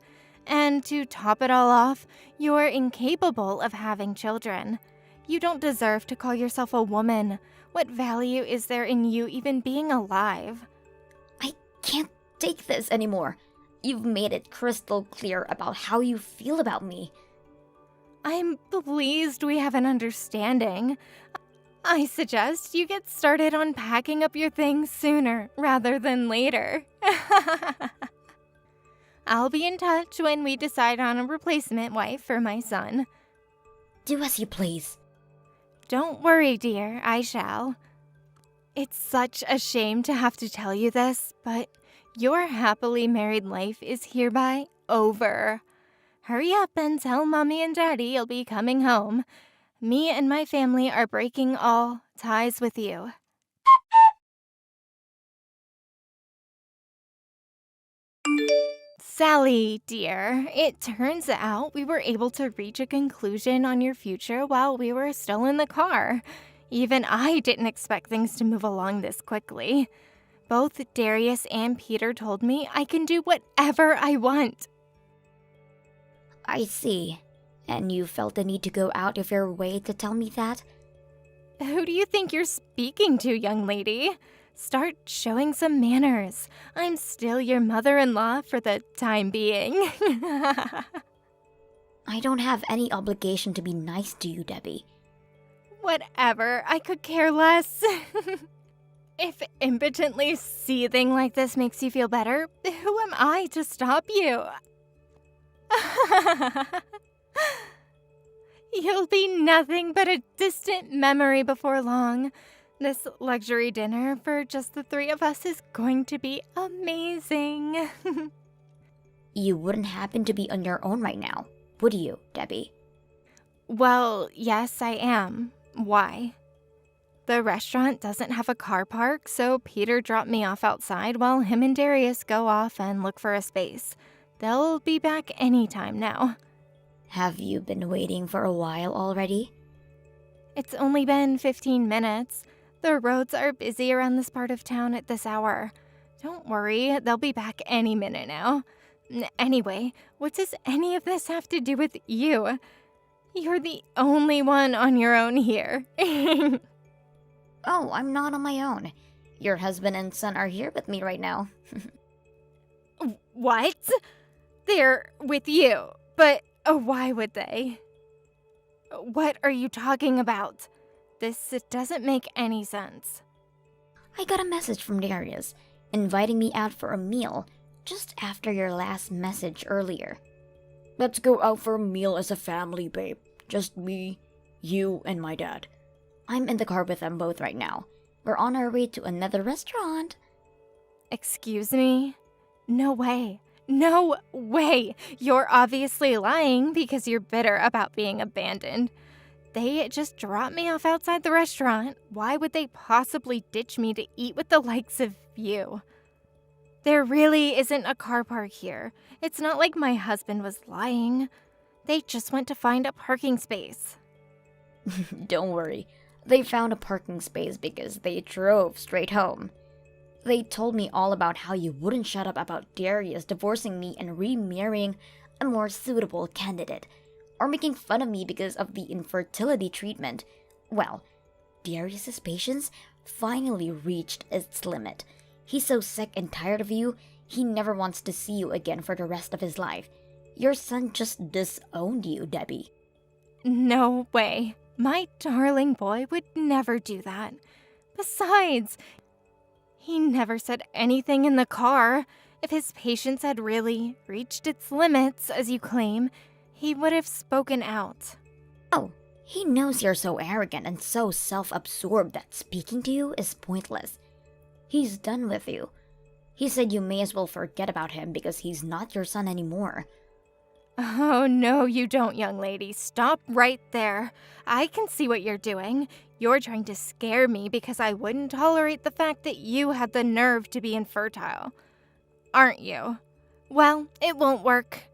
And to top it all off, you're incapable of having children. You don't deserve to call yourself a woman. What value is there in you even being alive? I can't take this anymore. You've made it crystal clear about how you feel about me. I'm pleased we have an understanding. I suggest you get started on packing up your things sooner rather than later. I'll be in touch when we decide on a replacement wife for my son. Do as you please. Don't worry, dear, I shall. It's such a shame to have to tell you this, but your happily married life is hereby over. Hurry up and tell Mommy and Daddy you'll be coming home. Me and my family are breaking all ties with you. Sally, dear, it turns out we were able to reach a conclusion on your future while we were still in the car. Even I didn't expect things to move along this quickly. Both Darius and Peter told me I can do whatever I want. I see. And you felt the need to go out of your way to tell me that? Who do you think you're speaking to, young lady? Start showing some manners. I'm still your mother-in-law for the time being. I don't have any obligation to be nice to you, Debbie. Whatever, I could care less. If impotently seething like this makes you feel better, who am I to stop you? You'll be nothing but a distant memory before long. This luxury dinner for just the three of us is going to be amazing. You wouldn't happen to be on your own right now, would you, Debbie? Well, yes, I am. Why? The restaurant doesn't have a car park, so Peter dropped me off outside while him and Darius go off and look for a space. They'll be back anytime now. Have you been waiting for a while already? It's only been 15 minutes. The roads are busy around this part of town at this hour. Don't worry, they'll be back any minute now. Anyway, what does any of this have to do with you? You're the only one on your own here. Oh, I'm not on my own. Your husband and son are here with me right now. What? They're with you, but why would they? What are you talking about? This doesn't make any sense. I got a message from Darius, inviting me out for a meal, just after your last message earlier. Let's go out for a meal as a family, babe. Just me, you, and my dad. I'm in the car with them both right now. We're on our way to another restaurant. Excuse me? No way. No way! You're obviously lying because you're bitter about being abandoned. They just dropped me off outside the restaurant. Why would they possibly ditch me to eat with the likes of you? There really isn't a car park here. It's not like my husband was lying. They just went to find a parking space. Don't worry. They found a parking space because they drove straight home. They told me all about how you wouldn't shut up about Darius divorcing me and remarrying a more suitable candidate, or making fun of me because of the infertility treatment. Well, Darius's patience finally reached its limit. He's so sick and tired of you, he never wants to see you again for the rest of his life. Your son just disowned you, Debbie. No way. My darling boy would never do that. Besides, he never said anything in the car. If his patience had really reached its limits, as you claim, he would have spoken out. Oh, he knows you're so arrogant and so self-absorbed that speaking to you is pointless. He's done with you. He said you may as well forget about him because he's not your son anymore. Oh, no, you don't, young lady. Stop right there. I can see what you're doing. You're trying to scare me because I wouldn't tolerate the fact that you had the nerve to be infertile. Aren't you? Well, it won't work.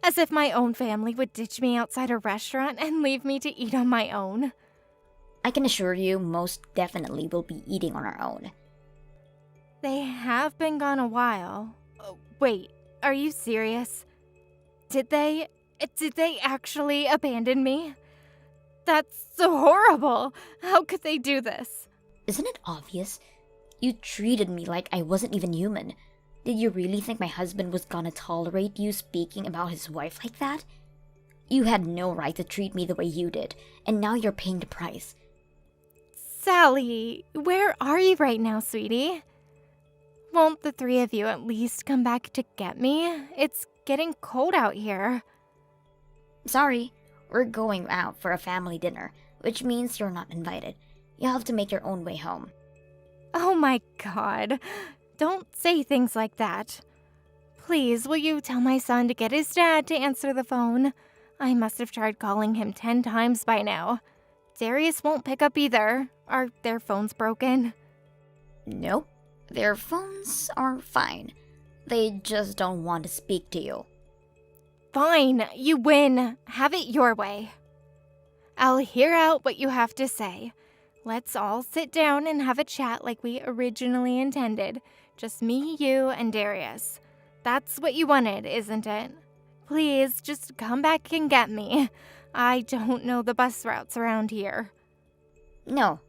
As if my own family would ditch me outside a restaurant and leave me to eat on my own. I can assure you most definitely will be eating on our own. They have been gone a while. Wait, are you serious? Did they actually abandon me? That's so horrible. How could they do this? Isn't it obvious? You treated me like I wasn't even human. Did you really think my husband was gonna tolerate you speaking about his wife like that? You had no right to treat me the way you did, and now you're paying the price. Sally, where are you right now, sweetie? Won't the three of you at least come back to get me? It's getting cold out here. Sorry, we're going out for a family dinner, which means you're not invited. You'll have to make your own way home. Oh my god. Don't say things like that. Please, will you tell my son to get his dad to answer the phone? I must have tried calling him 10 times by now. Darius won't pick up either. Are their phones broken? Nope, their phones are fine. They just don't want to speak to you. Fine, you win. Have it your way. I'll hear out what you have to say. Let's all sit down and have a chat like we originally intended. Just me, you, and Darius. That's what you wanted, isn't it? Please, just come back and get me. I don't know the bus routes around here. No,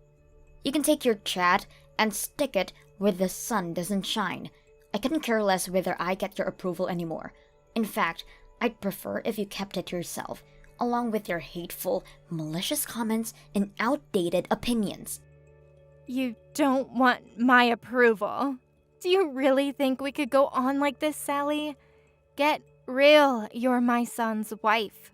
you can take your chat and stick it where the sun doesn't shine. I couldn't care less whether I get your approval anymore. In fact, I'd prefer if you kept it to yourself, along with your hateful, malicious comments and outdated opinions. You don't want my approval. Do you really think we could go on like this, Sally? Get real. You're my son's wife.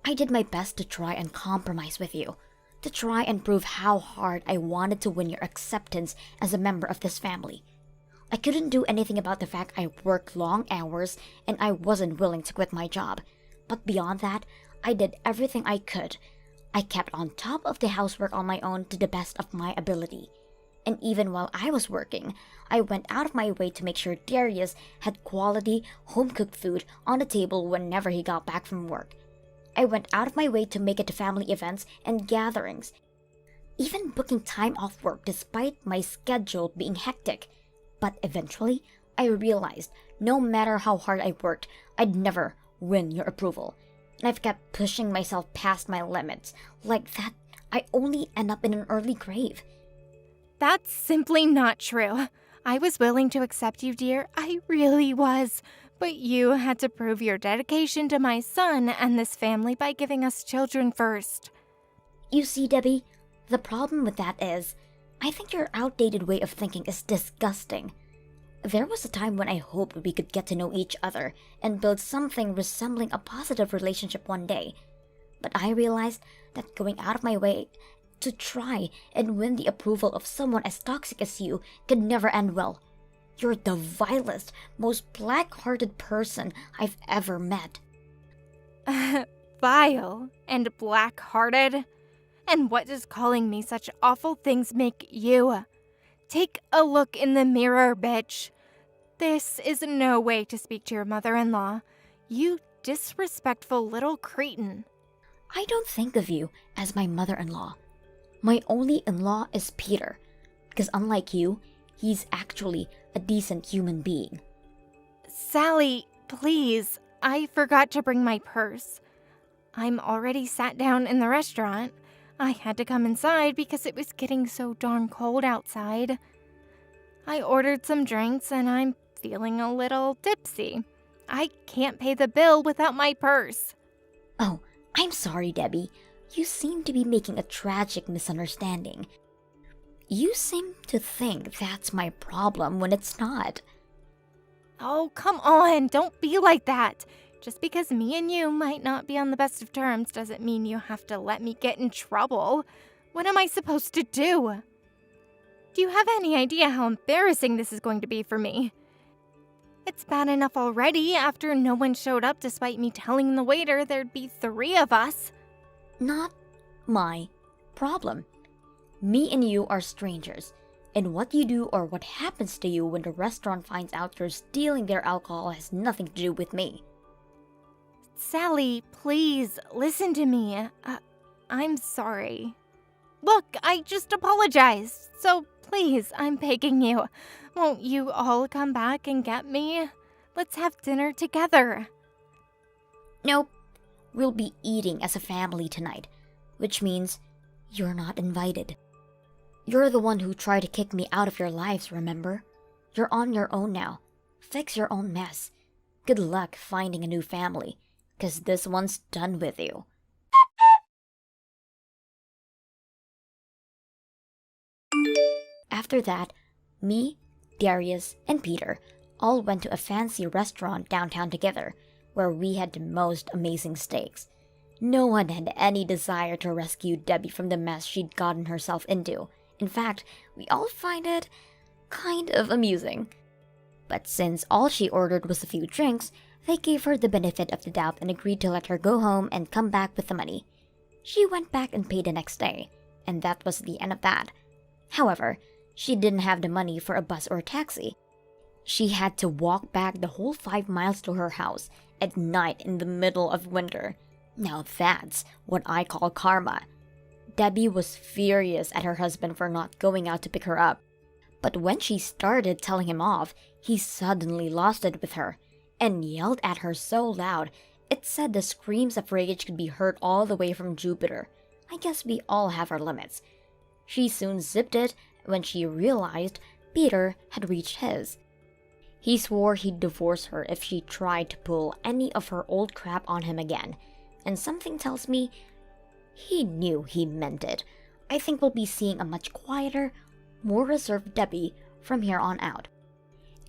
I did my best to try and compromise with you, to try and prove how hard I wanted to win your acceptance as a member of this family. I couldn't do anything about the fact I worked long hours and I wasn't willing to quit my job. But beyond that, I did everything I could. I kept on top of the housework on my own to the best of my ability. And even while I was working, I went out of my way to make sure Darius had quality, home-cooked food on the table whenever he got back from work. I went out of my way to make it to family events and gatherings, even booking time off work despite my schedule being hectic. But eventually, I realized no matter how hard I worked, I'd never win your approval. And I've kept pushing myself past my limits. Like that, I only end up in an early grave. That's simply not true. I was willing to accept you, dear. I really was. But you had to prove your dedication to my son and this family by giving us children first. You see, Debbie, the problem with that is, I think your outdated way of thinking is disgusting. There was a time when I hoped we could get to know each other and build something resembling a positive relationship one day. But I realized that going out of my way to try and win the approval of someone as toxic as you could never end well. You're the vilest, most black-hearted person I've ever met. Vile and black-hearted? And what does calling me such awful things make you? Take a look in the mirror, bitch. This is no way to speak to your mother-in-law. You disrespectful little cretin. I don't think of you as my mother-in-law. My only in-law is Peter, because unlike you, he's actually a decent human being. Sally, please. I forgot to bring my purse. I'm already sat down in the restaurant. I had to come inside because it was getting so darn cold outside. I ordered some drinks and I'm feeling a little tipsy. I can't pay the bill without my purse. Oh, I'm sorry, Debbie. You seem to be making a tragic misunderstanding. You seem to think that's my problem when it's not. Oh, come on, don't be like that. Just because me and you might not be on the best of terms doesn't mean you have to let me get in trouble. What am I supposed to do? Do you have any idea how embarrassing this is going to be for me? It's bad enough already after no one showed up despite me telling the waiter there'd be 3 of us. Not my problem. Me and you are strangers, and what you do or what happens to you when the restaurant finds out you're stealing their alcohol has nothing to do with me. Sally, please, listen to me. I'm sorry. Look, I just apologized, so please, I'm begging you. Won't you all come back and get me? Let's have dinner together. Nope. We'll be eating as a family tonight, which means you're not invited. You're the one who tried to kick me out of your lives, remember? You're on your own now. Fix your own mess. Good luck finding a new family, 'cause this one's done with you. After that, me, Darius, and Peter all went to a fancy restaurant downtown together, where we had the most amazing steaks. No one had any desire to rescue Debbie from the mess she'd gotten herself into. In fact, we all find it kind of amusing. But since all she ordered was a few drinks, they gave her the benefit of the doubt and agreed to let her go home and come back with the money. She went back and paid the next day, and that was the end of that. However, she didn't have the money for a bus or a taxi. She had to walk back the whole 5 miles to her house at night in the middle of winter. Now that's what I call karma. Debbie was furious at her husband for not going out to pick her up. But when she started telling him off, he suddenly lost it with her and yelled at her so loud it said the screams of rage could be heard all the way from Jupiter. I guess we all have our limits. She soon zipped it when she realized Peter had reached his. He swore he'd divorce her if she tried to pull any of her old crap on him again, and something tells me he knew he meant it. I think we'll be seeing a much quieter, more reserved Debbie from here on out.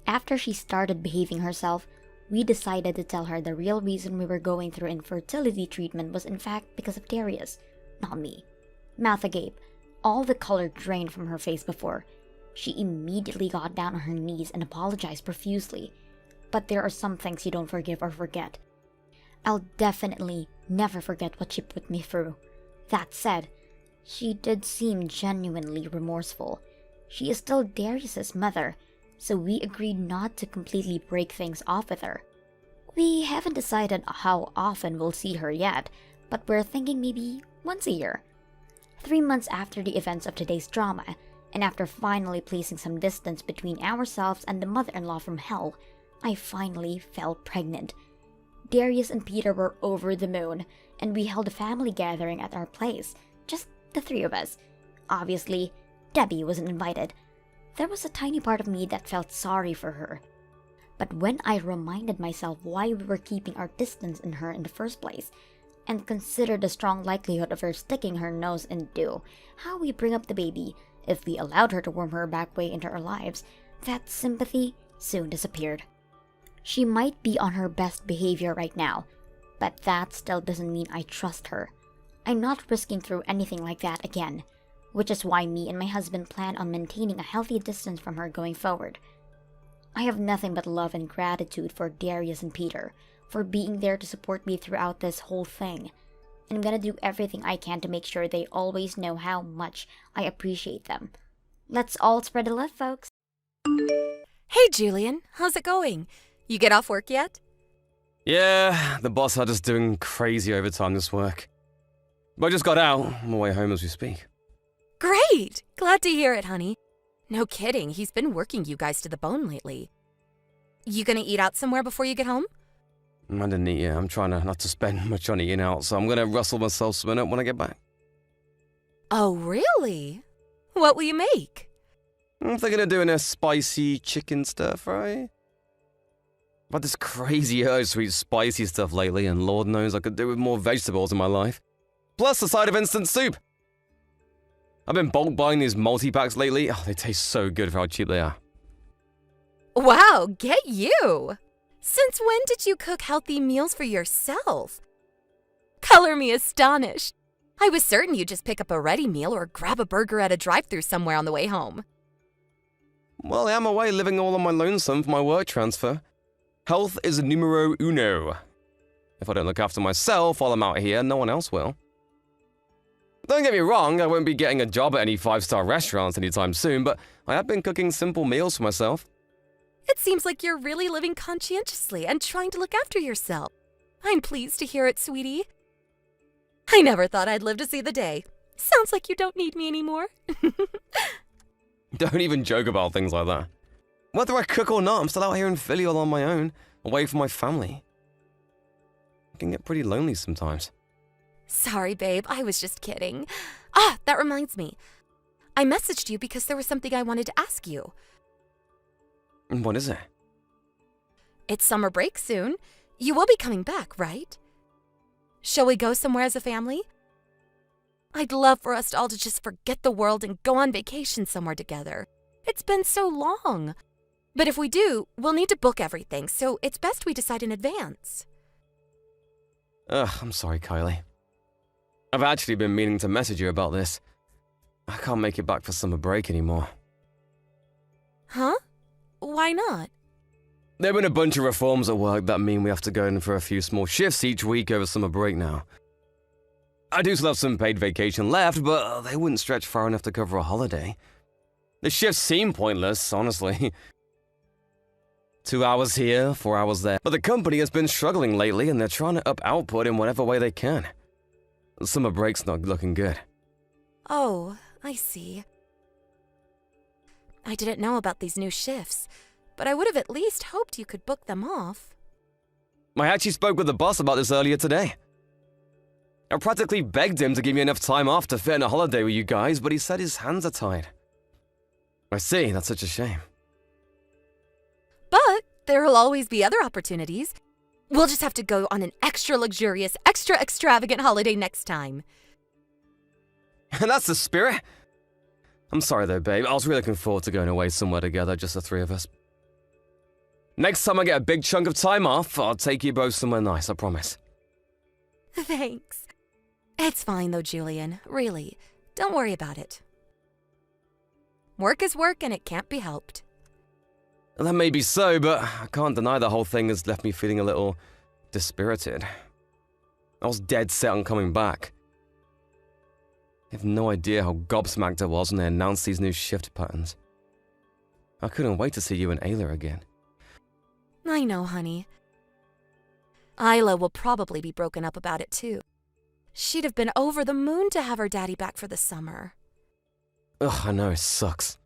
After she started behaving herself, we decided to tell her the real reason we were going through infertility treatment was in fact because of Darius, not me. Mouth agape, all the color drained from her face before. She immediately got down on her knees and apologized profusely. But there are some things you don't forgive or forget. I'll definitely never forget what she put me through. That said, she did seem genuinely remorseful. She is still Darius's mother, so we agreed not to completely break things off with her. We haven't decided how often we'll see her yet, but we're thinking maybe once a year. 3 months after the events of today's drama, and after finally placing some distance between ourselves and the mother-in-law from hell, I finally fell pregnant. Darius and Peter were over the moon, and we held a family gathering at our place, just the 3 of us. Obviously, Debbie wasn't invited. There was a tiny part of me that felt sorry for her. But when I reminded myself why we were keeping our distance in her in the first place, and considered the strong likelihood of her sticking her nose into how we bring up the baby if we allowed her to worm her back way into our lives, that sympathy soon disappeared. She might be on her best behavior right now, but that still doesn't mean I trust her. I'm not risking through anything like that again, which is why me and my husband plan on maintaining a healthy distance from her going forward. I have nothing but love and gratitude for Darius and Peter for being there to support me throughout this whole thing. And I'm gonna do everything I can to make sure they always know how much I appreciate them. Let's all spread the love, folks. Hey, Julian, how's it going? You get off work yet? Yeah, the boss had us doing crazy overtime this work. But I just got out, on my way home as we speak. Great! Glad to hear it, honey. No kidding, he's been working you guys to the bone lately. You gonna eat out somewhere before you get home? I didn't eat yet. I'm trying not to spend much on eating out, so I'm gonna rustle myself some up when I get back. Oh, really? What will you make? I'm thinking of doing a spicy chicken stir-fry. I've had this crazy urge to eat spicy stuff lately, and Lord knows I could do with more vegetables in my life. Plus a side of instant soup. I've been bulk buying these multi-packs lately. Oh, they taste so good for how cheap they are. Wow, get you! Since when did you cook healthy meals for yourself? Color me astonished. I was certain you'd just pick up a ready meal or grab a burger at a drive-thru somewhere on the way home. Well, I am away living all on my lonesome for my work transfer. Health is numero uno. If I don't look after myself while I'm out here, no one else will. Don't get me wrong, I won't be getting a job at any 5-star restaurants anytime soon, but I have been cooking simple meals for myself. It seems like you're really living conscientiously and trying to look after yourself. I'm pleased to hear it, sweetie. I never thought I'd live to see the day. Sounds like you don't need me anymore. Don't even joke about things like that. Whether I cook or not, I'm still out here in Philly all on my own, away from my family. It can get pretty lonely sometimes. Sorry, babe, I was just kidding. Ah, that reminds me. I messaged you because there was something I wanted to ask you. What is it? It's summer break soon. You will be coming back, right? Shall we go somewhere as a family? I'd love for us all to just forget the world and go on vacation somewhere together. It's been so long. But if we do, we'll need to book everything, so it's best we decide in advance. I'm sorry, Kylie. I've actually been meaning to message you about this. I can't make it back for summer break anymore. Huh? Why not? There have been a bunch of reforms at work that mean we have to go in for a few small shifts each week over summer break now. I do still have some paid vacation left, but they wouldn't stretch far enough to cover a holiday. The shifts seem pointless, honestly. 2 hours here, 4 hours there. But the company has been struggling lately and they're trying to up output in whatever way they can. The summer break's not looking good. Oh, I see. I didn't know about these new shifts, but I would have at least hoped you could book them off. I actually spoke with the boss about this earlier today. I practically begged him to give me enough time off to fit in a holiday with you guys, but he said his hands are tied. I see, that's such a shame. But there'll always be other opportunities. We'll just have to go on an extra luxurious, extra extravagant holiday next time. And that's the spirit. I'm sorry though, babe. I was really looking forward to going away somewhere together, just the three of us. Next time I get a big chunk of time off, I'll take you both somewhere nice, I promise. Thanks. It's fine though, Julian. Really. Don't worry about it. Work is work and it can't be helped. That may be so, but I can't deny the whole thing has left me feeling a little dispirited. I was dead set on coming back. I have no idea how gobsmacked I was when they announced these new shift patterns. I couldn't wait to see you and Ayla again. I know, honey. Isla will probably be broken up about it too. She'd have been over the moon to have her daddy back for the summer. Ugh, I know, it sucks.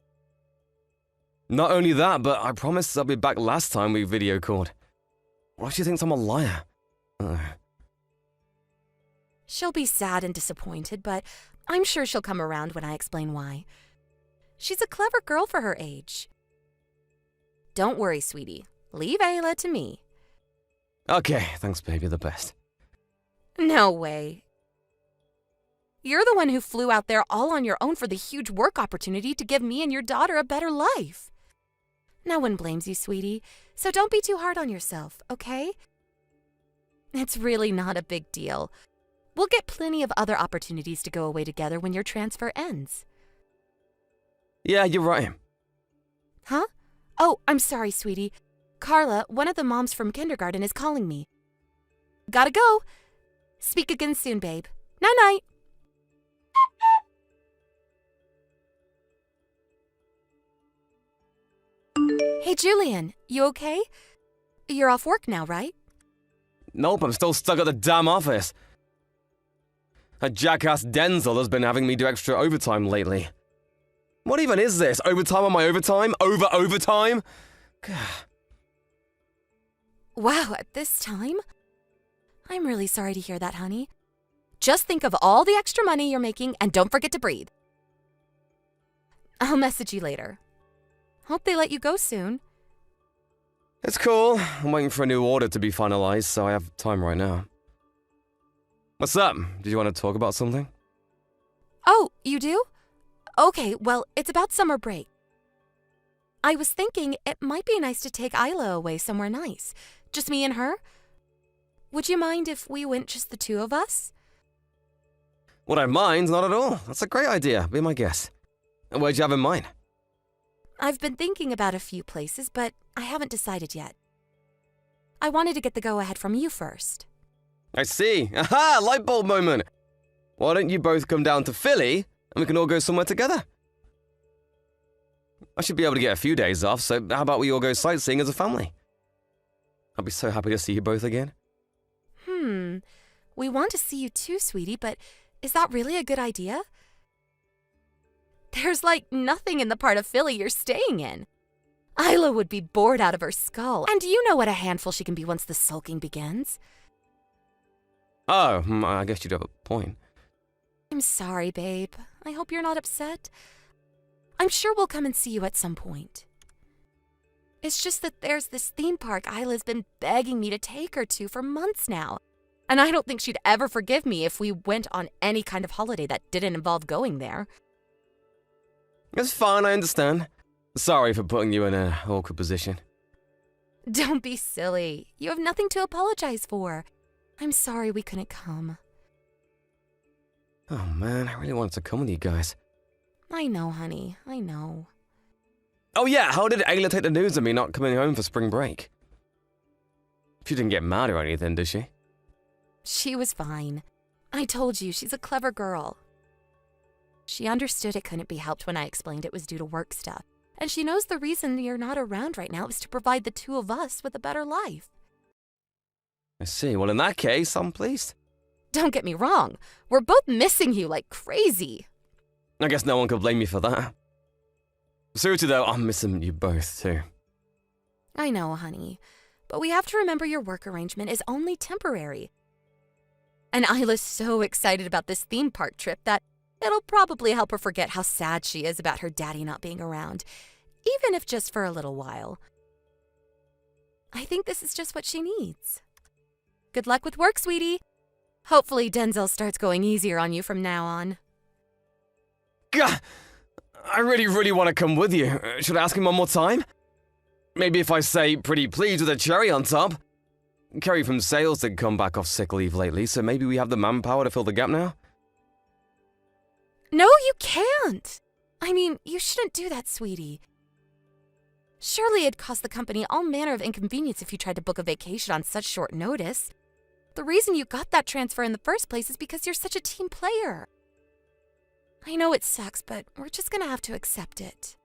Not only that, but I promised I'll be back last time we video called. Why she thinks I'm a liar? She'll be sad and disappointed, but I'm sure she'll come around when I explain why. She's a clever girl for her age. Don't worry, sweetie. Leave Ayla to me. Okay, thanks, baby, the best. No way. You're the one who flew out there all on your own for the huge work opportunity to give me and your daughter a better life. No one blames you, sweetie, so don't be too hard on yourself, okay? It's really not a big deal. We'll get plenty of other opportunities to go away together when your transfer ends. Yeah, you're right. Huh? Oh, I'm sorry, sweetie. Carla, one of the moms from kindergarten, is calling me. Gotta go. Speak again soon, babe. Night-night. Hey, Julian, you okay? You're off work now, right? Nope, I'm still stuck at the damn office. That jackass Denzel has been having me do extra overtime lately. What even is this? Overtime on my overtime? Over overtime? Wow, at this time? I'm really sorry to hear that, honey. Just think of all the extra money you're making and don't forget to breathe. I'll message you later. Hope they let you go soon. It's cool. I'm waiting for a new order to be finalized, so I have time right now. What's up? Did you want to talk about something? Oh, you do? Okay, well, it's about summer break. I was thinking it might be nice to take Isla away somewhere nice. Just me and her? Would you mind if we went just the two of us? Would I mind? Not at all. That's a great idea. Be my guest. And where'd you have in mind? I've been thinking about a few places, but I haven't decided yet. I wanted to get the go-ahead from you first. I see. Aha! Light bulb moment. Why don't you both come down to Philly and we can all go somewhere together? I should be able to get a few days off, so how about we all go sightseeing as a family? I'll be so happy to see you both again. We want to see you too, sweetie, but is that really a good idea? There's like nothing in the part of Philly you're staying in. Isla would be bored out of her skull, and you know what a handful she can be once the sulking begins. Oh, I guess you'd have a point. I'm sorry, babe. I hope you're not upset. I'm sure we'll come and see you at some point. It's just that there's this theme park Isla's been begging me to take her to for months now. And I don't think she'd ever forgive me if we went on any kind of holiday that didn't involve going there. It's fine, I understand. Sorry for putting you in an awkward position. Don't be silly. You have nothing to apologize for. I'm sorry we couldn't come. Oh man, I really wanted to come with you guys. I know, honey. I know. Oh yeah, how did Ayla take the news of me not coming home for spring break? She didn't get mad or anything, did she? She was fine. I told you, she's a clever girl. She understood it couldn't be helped when I explained it was due to work stuff. And she knows the reason you're not around right now is to provide the two of us with a better life. I see. Well, in that case, I'm pleased. Don't get me wrong. We're both missing you like crazy. I guess no one could blame me for that. Seriously though, I'm missing you both too. I know, honey. But we have to remember your work arrangement is only temporary. And Isla's so excited about this theme park trip that it'll probably help her forget how sad she is about her daddy not being around, even if just for a little while. I think this is just what she needs. Good luck with work, sweetie. Hopefully Denzel starts going easier on you from now on. Gah! I really want to come with you. Should I ask him one more time? Maybe if I say pretty pleased with a cherry on top. Kerry from sales did come back off sick leave lately, so maybe we have the manpower to fill the gap now? No, you can't. I mean, you shouldn't do that, sweetie. Surely it'd cost the company all manner of inconvenience if you tried to book a vacation on such short notice. The reason you got that transfer in the first place is because you're such a team player. I know it sucks, but we're just gonna have to accept it.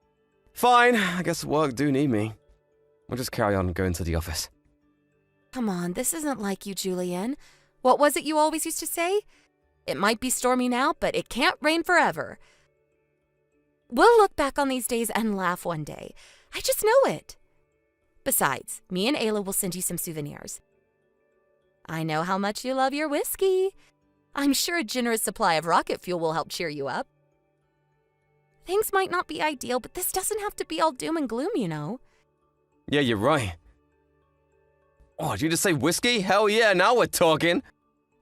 Fine, I guess work do need me. We'll just carry on going to the office. Come on, this isn't like you, Julian. What was it you always used to say? It might be stormy now, but it can't rain forever. We'll look back on these days and laugh one day. I just know it. Besides, me and Ayla will send you some souvenirs. I know how much you love your whiskey. I'm sure a generous supply of rocket fuel will help cheer you up. Things might not be ideal, but this doesn't have to be all doom and gloom, you know. Yeah, you're right. Oh, did you just say whiskey? Hell yeah, now we're talking.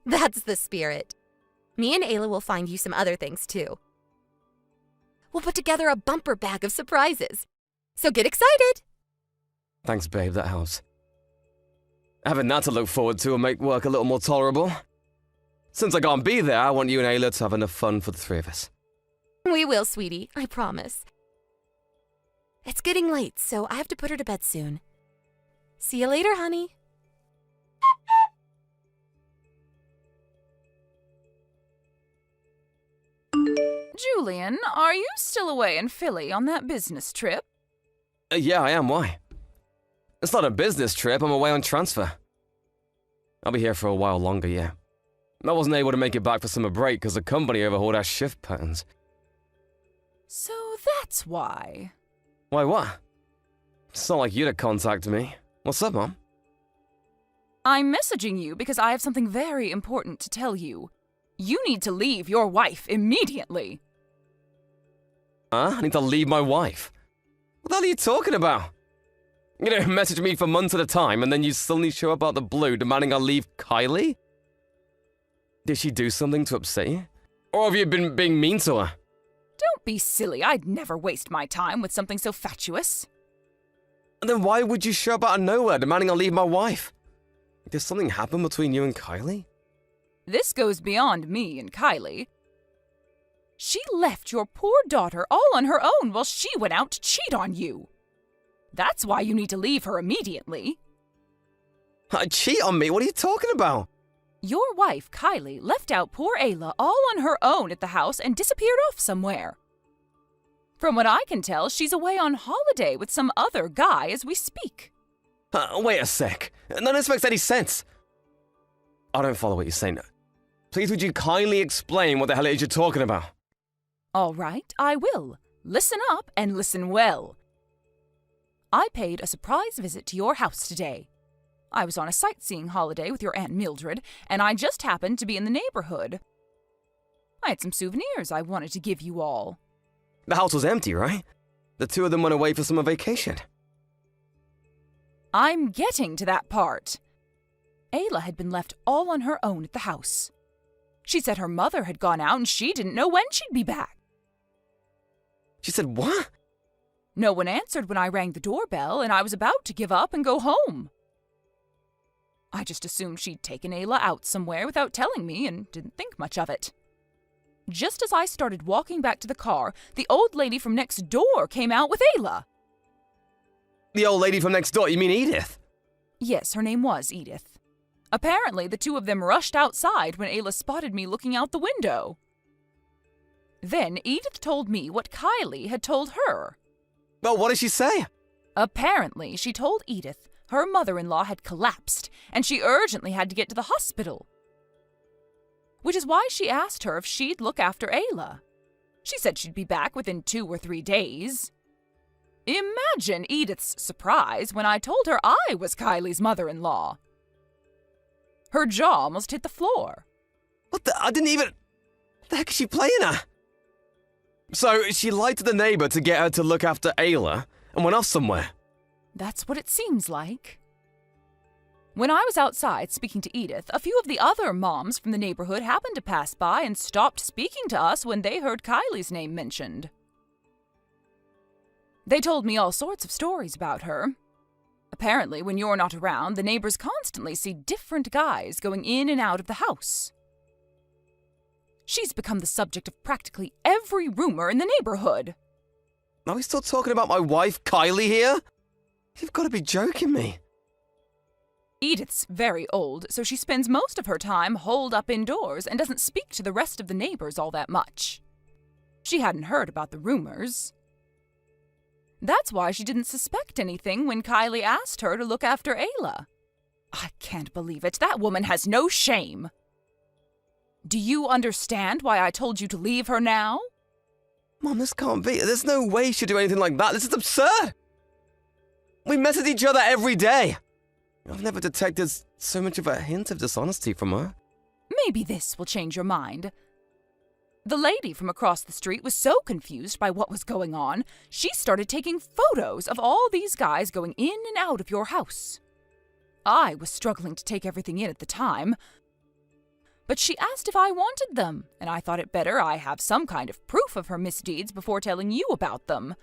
That's the spirit. Me and Ayla will find you some other things, too. We'll put together a bumper bag of surprises. So get excited! Thanks, babe, that helps. Having that to look forward to will make work a little more tolerable. Since I can't be there, I want you and Ayla to have enough fun for the three of us. We will, sweetie, I promise. It's getting late, so I have to put her to bed soon. See you later, honey. Julian, are you still away in Philly on that business trip? Yeah, I am. Why? It's not a business trip. I'm away on transfer. I'll be here for a while longer, yeah. I wasn't able to make it back for summer break because the company overhauled our shift patterns. So that's why. Why, what? It's not like you to contact me. What's up, Mom? I'm messaging you because I have something very important to tell you. You need to leave your wife immediately. Huh? I need to leave my wife? What the hell are you talking about? You know, message me for months at a time and then you suddenly show up out the blue demanding I leave Kylie? Did she do something to upset you? Or have you been being mean to her? Don't be silly. I'd never waste my time with something so fatuous. And then why would you show up out of nowhere demanding I leave my wife? Did something happen between you and Kylie? This goes beyond me and Kylie. She left your poor daughter all on her own while she went out to cheat on you. That's why you need to leave her immediately. Cheat on me? What are you talking about? Your wife, Kylie, left out poor Ayla all on her own at the house and disappeared off somewhere. From what I can tell, she's away on holiday with some other guy as we speak. Wait a sec. None of this makes any sense. I don't follow what you're saying. Please would you kindly explain what the hell it is you're talking about? All right, I will. Listen up and listen well. I paid a surprise visit to your house today. I was on a sightseeing holiday with your Aunt Mildred, and I just happened to be in the neighborhood. I had some souvenirs I wanted to give you all. The house was empty, right? The two of them went away for summer vacation. I'm getting to that part. Ayla had been left all on her own at the house. She said her mother had gone out and she didn't know when she'd be back. She said what? No one answered when I rang the doorbell, and I was about to give up and go home. I just assumed she'd taken Ayla out somewhere without telling me and didn't think much of it. Just as I started walking back to the car, the old lady from next door came out with Ayla. The old lady from next door, you mean Edith? Yes, her name was Edith. Apparently, the two of them rushed outside when Ayla spotted me looking out the window. Then Edith told me what Kylie had told her. Well, what did she say? Apparently, she told Edith her mother-in-law had collapsed and she urgently had to get to the hospital. Which is why she asked her if she'd look after Ayla. She said she'd be back within 2 or 3 days. Imagine Edith's surprise when I told her I was Kylie's mother-in-law. Her jaw almost hit the floor. What the? I didn't even... What the heck is she playing at? So, she lied to the neighbor to get her to look after Ayla and went off somewhere. That's what it seems like. When I was outside speaking to Edith, a few of the other moms from the neighborhood happened to pass by and stopped speaking to us when they heard Kylie's name mentioned. They told me all sorts of stories about her. Apparently, when you're not around, the neighbors constantly see different guys going in and out of the house. She's become the subject of practically every rumor in the neighborhood. Are we still talking about my wife, Kylie, here? You've got to be joking me. Edith's very old, so she spends most of her time holed up indoors and doesn't speak to the rest of the neighbors all that much. She hadn't heard about the rumors. That's why she didn't suspect anything when Kylie asked her to look after Ayla. I can't believe it. That woman has no shame. Do you understand why I told you to leave her now? Mom, this can't be. There's no way she'd do anything like that. This is absurd. We mess with each other every day. I've never detected so much of a hint of dishonesty from her. Maybe this will change your mind. The lady from across the street was so confused by what was going on, she started taking photos of all these guys going in and out of your house. I was struggling to take everything in at the time, but she asked if I wanted them, and I thought it better I have some kind of proof of her misdeeds before telling you about them.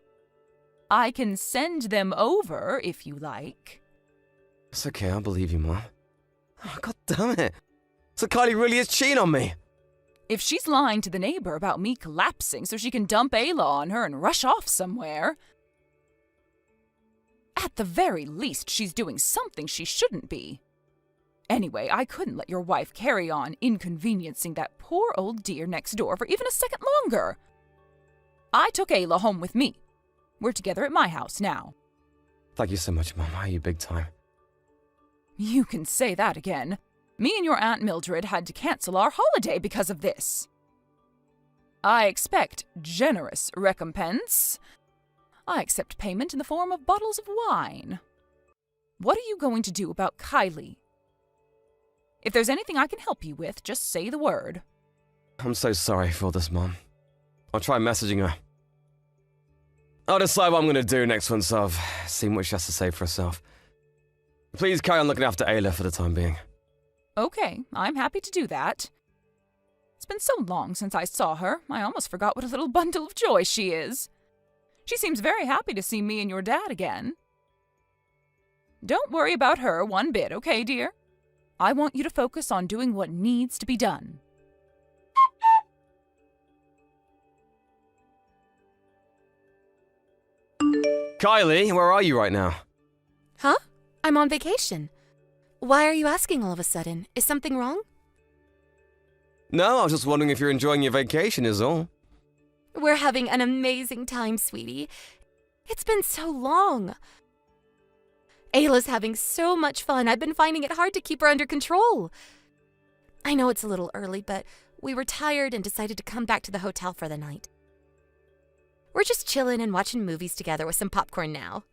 I can send them over if you like. It's okay, I believe you, Mom. Oh, God damn it. So Kylie really is cheating on me. If she's lying to the neighbor about me collapsing so she can dump Ayla on her and rush off somewhere, at the very least she's doing something she shouldn't be. Anyway, I couldn't let your wife carry on inconveniencing that poor old dear next door for even a second longer. I took Ayla home with me. We're together at my house now. Thank you so much, Mom. I owe you big time. You can say that again. Me and your Aunt Mildred had to cancel our holiday because of this. I expect generous recompense. I accept payment in the form of bottles of wine. What are you going to do about Kylie? If there's anything I can help you with, just say the word. I'm so sorry for all this, Mom. I'll try messaging her. I'll decide what I'm going to do next once I've seen what she has to say for herself. Please carry on looking after Ayla for the time being. Okay, I'm happy to do that. It's been so long since I saw her, I almost forgot what a little bundle of joy she is. She seems very happy to see me and your dad again. Don't worry about her one bit, okay, dear? I want you to focus on doing what needs to be done. Kylie, where are you right now? Huh? I'm on vacation. Why are you asking all of a sudden? Is something wrong? No, I was just wondering if you're enjoying your vacation is all. We're having an amazing time, sweetie. It's been so long. Ayla's having so much fun. I've been finding it hard to keep her under control. I know it's a little early, but we were tired and decided to come back to the hotel for the night. We're just chilling and watching movies together with some popcorn now.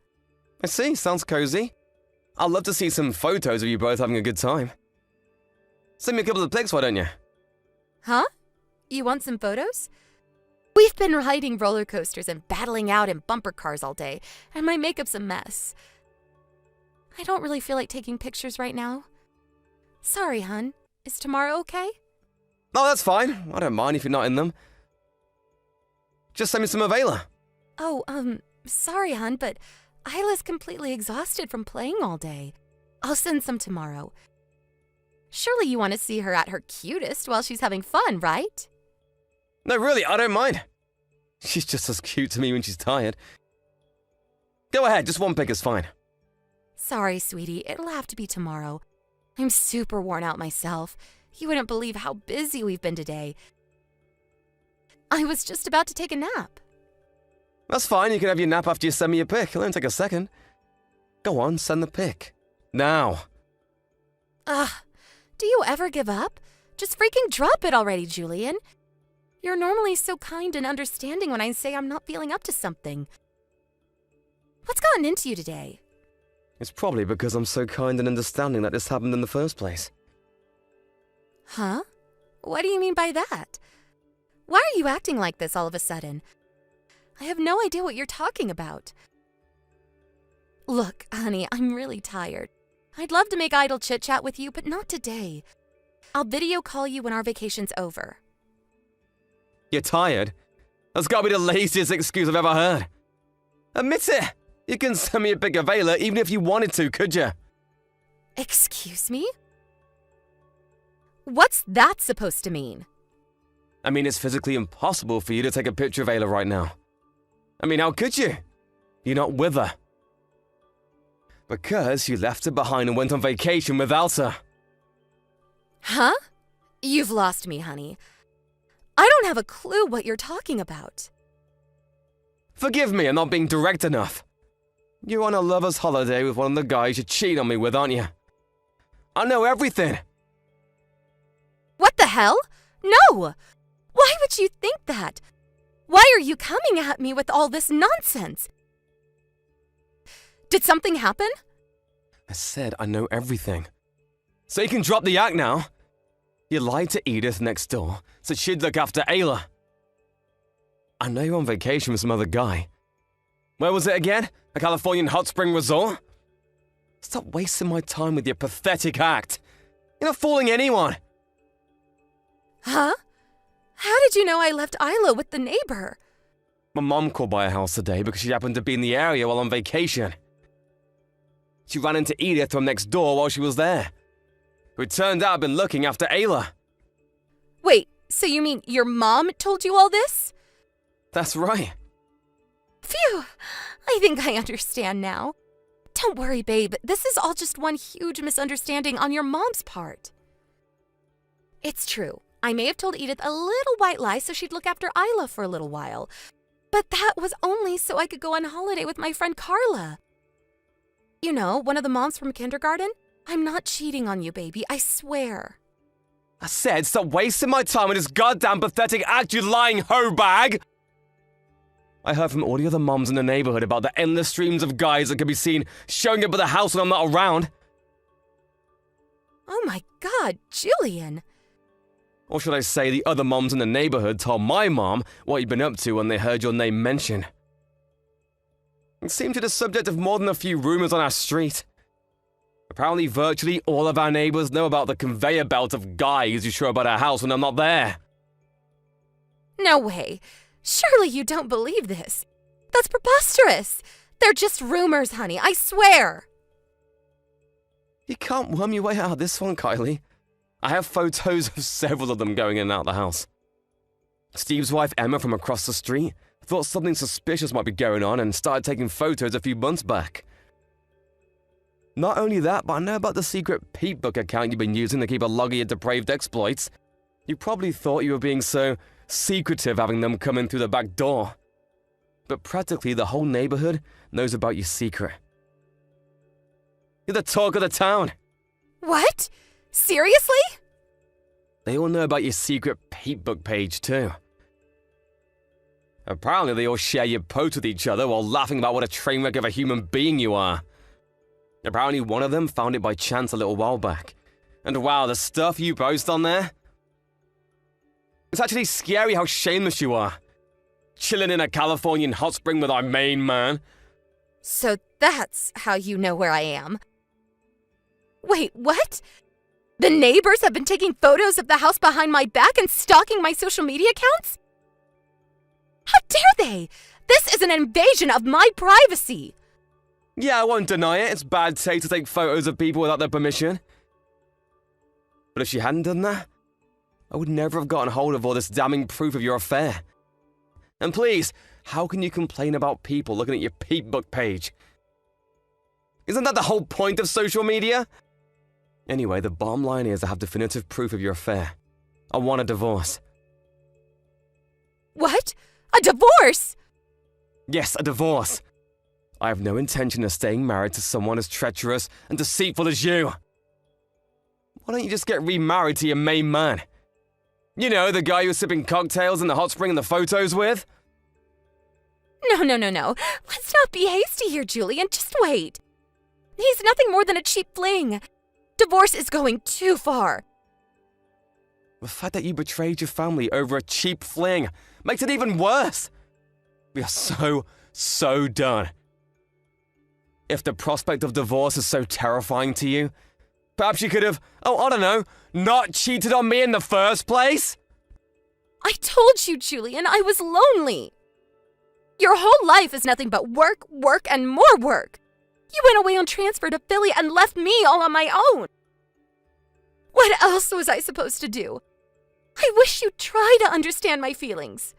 I see, sounds cozy. I'd love to see some photos of you both having a good time. Send me a couple of pics, why don't you? Huh? You want some photos? We've been riding roller coasters and battling out in bumper cars all day, and my makeup's a mess. I don't really feel like taking pictures right now. Sorry, hun. Is tomorrow okay? Oh, that's fine. I don't mind if you're not in them. Just send me some of Ayla. Oh, Sorry, hon, but Isla's completely exhausted from playing all day. I'll send some tomorrow. Surely you want to see her at her cutest while she's having fun, right? No, really, I don't mind. She's just as cute to me when she's tired. Go ahead, just one pic is fine. Sorry, sweetie, it'll have to be tomorrow. I'm super worn out myself. You wouldn't believe how busy we've been today. I was just about to take a nap. That's fine, you can have your nap after you send me a pic. It'll only take a second. Go on, send the pic. Now. Ugh, do you ever give up? Just freaking drop it already, Julian. You're normally so kind and understanding when I say I'm not feeling up to something. What's gotten into you today? It's probably because I'm so kind and understanding that this happened in the first place. Huh? What do you mean by that? Why are you acting like this all of a sudden? I have no idea what you're talking about. Look, honey, I'm really tired. I'd love to make idle chit-chat with you, but not today. I'll video call you when our vacation's over. You're tired? That's gotta be the laziest excuse I've ever heard. Admit it! You can send me a pic of Ayla even if you wanted to, could you? Excuse me? What's that supposed to mean? I mean, it's physically impossible for you to take a picture of Ayla right now. I mean, how could you? You're not with her. Because you left her behind and went on vacation without her. Huh? You've lost me, honey. I don't have a clue what you're talking about. Forgive me, I'm not being direct enough. You're on a lover's holiday with one of the guys you cheat on me with, aren't you? I know everything. What the hell? No! Why would you think that? Why are you coming at me with all this nonsense? Did something happen? I said I know everything. So you can drop the act now. You lied to Edith next door, so she'd look after Ayla. I know you're on vacation with some other guy. Where was it again? A Californian hot spring resort? Stop wasting my time with your pathetic act. You're not fooling anyone. Huh? How did you know I left Isla with the neighbor? My mom called by her house today because she happened to be in the area while on vacation. She ran into Edith from next door while she was there. Who it turned out had been looking after Ayla. Wait, so you mean your mom told you all this? That's right. Phew, I think I understand now. Don't worry, babe. This is all just one huge misunderstanding on your mom's part. It's true. I may have told Edith a little white lie so she'd look after Isla for a little while. But that was only so I could go on holiday with my friend Carla. You know, one of the moms from kindergarten? I'm not cheating on you, baby. I swear. I said stop wasting my time with this goddamn pathetic act, you lying hoe bag! I heard from all the other moms in the neighborhood about the endless streams of guys that can be seen showing up at the house when I'm not around. Oh my God, Julian. Or should I say the other moms in the neighborhood told my mom what you'd been up to when they heard your name mentioned. It seemed to be the subject of more than a few rumors on our street. Apparently virtually all of our neighbors know about the conveyor belt of guys who show up at our house when I'm not there. No way. Surely you don't believe this. That's preposterous. They're just rumors, honey. I swear. You can't worm your way out of this one, Kylie. I have photos of several of them going in and out of the house. Steve's wife, Emma, from across the street, thought something suspicious might be going on and started taking photos a few months back. Not only that, but I know about the secret Peep book account you've been using to keep a log of your depraved exploits. You probably thought you were being so secretive having them come in through the back door. But practically the whole neighborhood knows about your secret. You're the talk of the town. What? Seriously? They all know about your secret Peep book page too. Apparently they all share your posts with each other while laughing about what a train wreck of a human being you are. Apparently one of them found it by chance a little while back. And wow, the stuff you post on there? It's actually scary how shameless you are. Chilling in a Californian hot spring with our main man. So that's how you know where I am. Wait, what? The neighbors have been taking photos of the house behind my back and stalking my social media accounts? How dare they? This is an invasion of my privacy! Yeah, I won't deny it. It's bad taste to take photos of people without their permission. But if she hadn't done that, I would never have gotten hold of all this damning proof of your affair. And please, how can you complain about people looking at your Peep book page? Isn't that the whole point of social media? Anyway, the bottom line is I have definitive proof of your affair. I want a divorce. What? A divorce? Yes, a divorce. I have no intention of staying married to someone as treacherous and deceitful as you. Why don't you just get remarried to your main man? You know, the guy you were sipping cocktails in the hot spring in the photos with? No. Let's not be hasty here, Julian. Just wait. He's nothing more than a cheap fling. Divorce is going too far. The fact that you betrayed your family over a cheap fling makes it even worse. We are so done. If the prospect of divorce is so terrifying to you, perhaps you could have, I don't know, not cheated on me in the first place? I told you, Julian, I was lonely. Your whole life is nothing but work, and more work. You went away on transfer to Philly and left me all on my own. What else was I supposed to do? I wish you'd try to understand my feelings.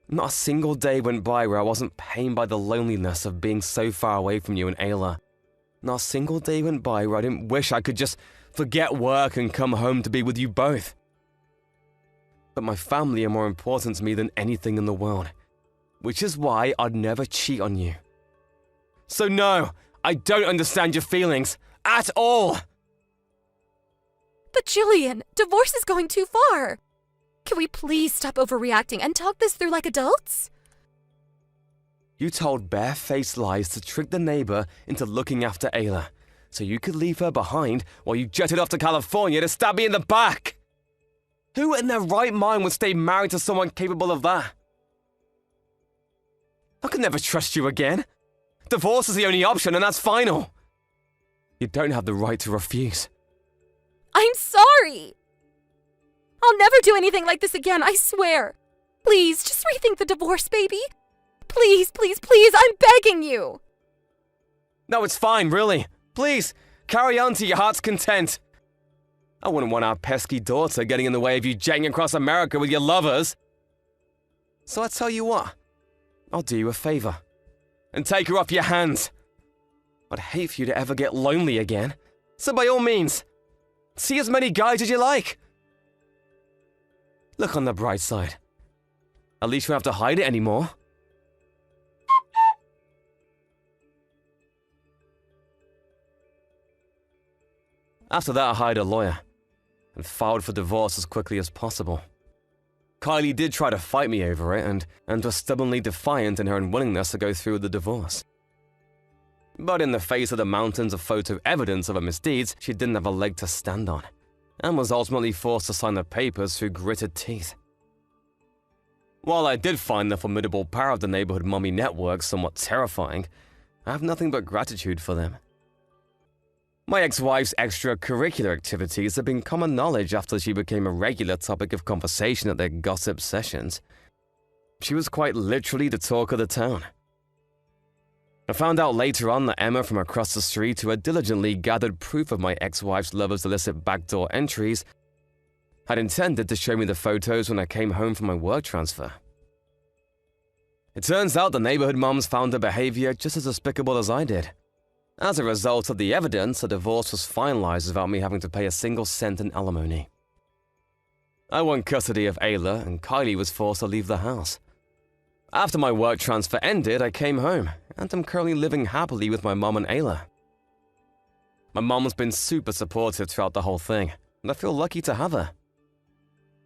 Not a single day went by where I wasn't pained by the loneliness of being so far away from you and Ayla. Not a single day went by where I didn't wish I could just forget work and come home to be with you both. But my family are more important to me than anything in the world, which is why I'd never cheat on you. So no, I don't understand your feelings at all. But Julian, divorce is going too far. Can we please stop overreacting and talk this through like adults? You told barefaced lies to trick the neighbor into looking after Ayla, so you could leave her behind while you jetted off to California to stab me in the back. Who in their right mind would stay married to someone capable of that? I could never trust you again. Divorce is the only option, and that's final. You don't have the right to refuse. I'm sorry. I'll never do anything like this again, I swear. Please, just rethink the divorce, baby. Please, I'm begging you. No, it's fine, really. Please, carry on to your heart's content. I wouldn't want our pesky daughter getting in the way of you jetting across America with your lovers. So I tell you what, I'll do you a favor and take her off your hands. I'd hate for you to ever get lonely again, so by all means, see as many guys as you like. Look on the bright side. At least you won't have to hide it anymore. After that, I hired a lawyer and filed for divorce as quickly as possible. Kylie did try to fight me over it and was stubbornly defiant in her unwillingness to go through with the divorce. But in the face of the mountains of photo evidence of her misdeeds, she didn't have a leg to stand on, and was ultimately forced to sign the papers through gritted teeth. While I did find the formidable power of the neighborhood mommy network somewhat terrifying, I have nothing but gratitude for them. My ex-wife's extracurricular activities have been common knowledge after she became a regular topic of conversation at their gossip sessions. She was quite literally the talk of the town. I found out later on that Emma from across the street, who had diligently gathered proof of my ex-wife's lover's illicit backdoor entries, had intended to show me the photos when I came home from my work transfer. It turns out the neighborhood moms found her behavior just as despicable as I did. As a result of the evidence, a divorce was finalized without me having to pay a single cent in alimony. I won custody of Ayla, and Kylie was forced to leave the house. After my work transfer ended, I came home, and I'm currently living happily with my mom and Ayla. My mom's been super supportive throughout the whole thing, and I feel lucky to have her.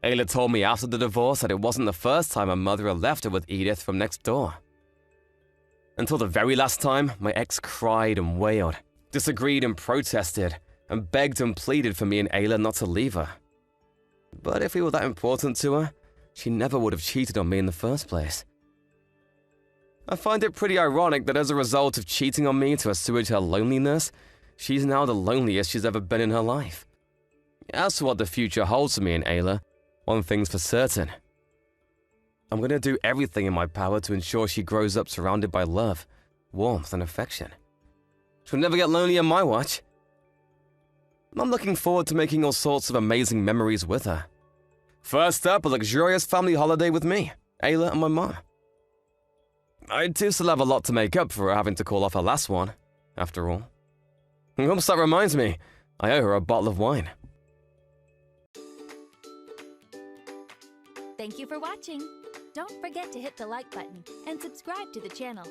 Ayla told me after the divorce that it wasn't the first time her mother had left her with Edith from next door. Until the very last time, my ex cried and wailed, disagreed and protested, and begged and pleaded for me and Ayla not to leave her. But if we were that important to her, she never would have cheated on me in the first place. I find it pretty ironic that as a result of cheating on me to assuage her loneliness, she's now the loneliest she's ever been in her life. As to what the future holds for me and Ayla, one thing's for certain. I'm going to do everything in my power to ensure she grows up surrounded by love, warmth, and affection. She'll never get lonely on my watch. I'm looking forward to making all sorts of amazing memories with her. First up, a luxurious family holiday with me, Ayla, and my mom. I do still have a lot to make up for her having to call off her last one, after all. Oops, that reminds me, I owe her a bottle of wine. Thank you for watching. Don't forget to hit the like button and subscribe to the channel.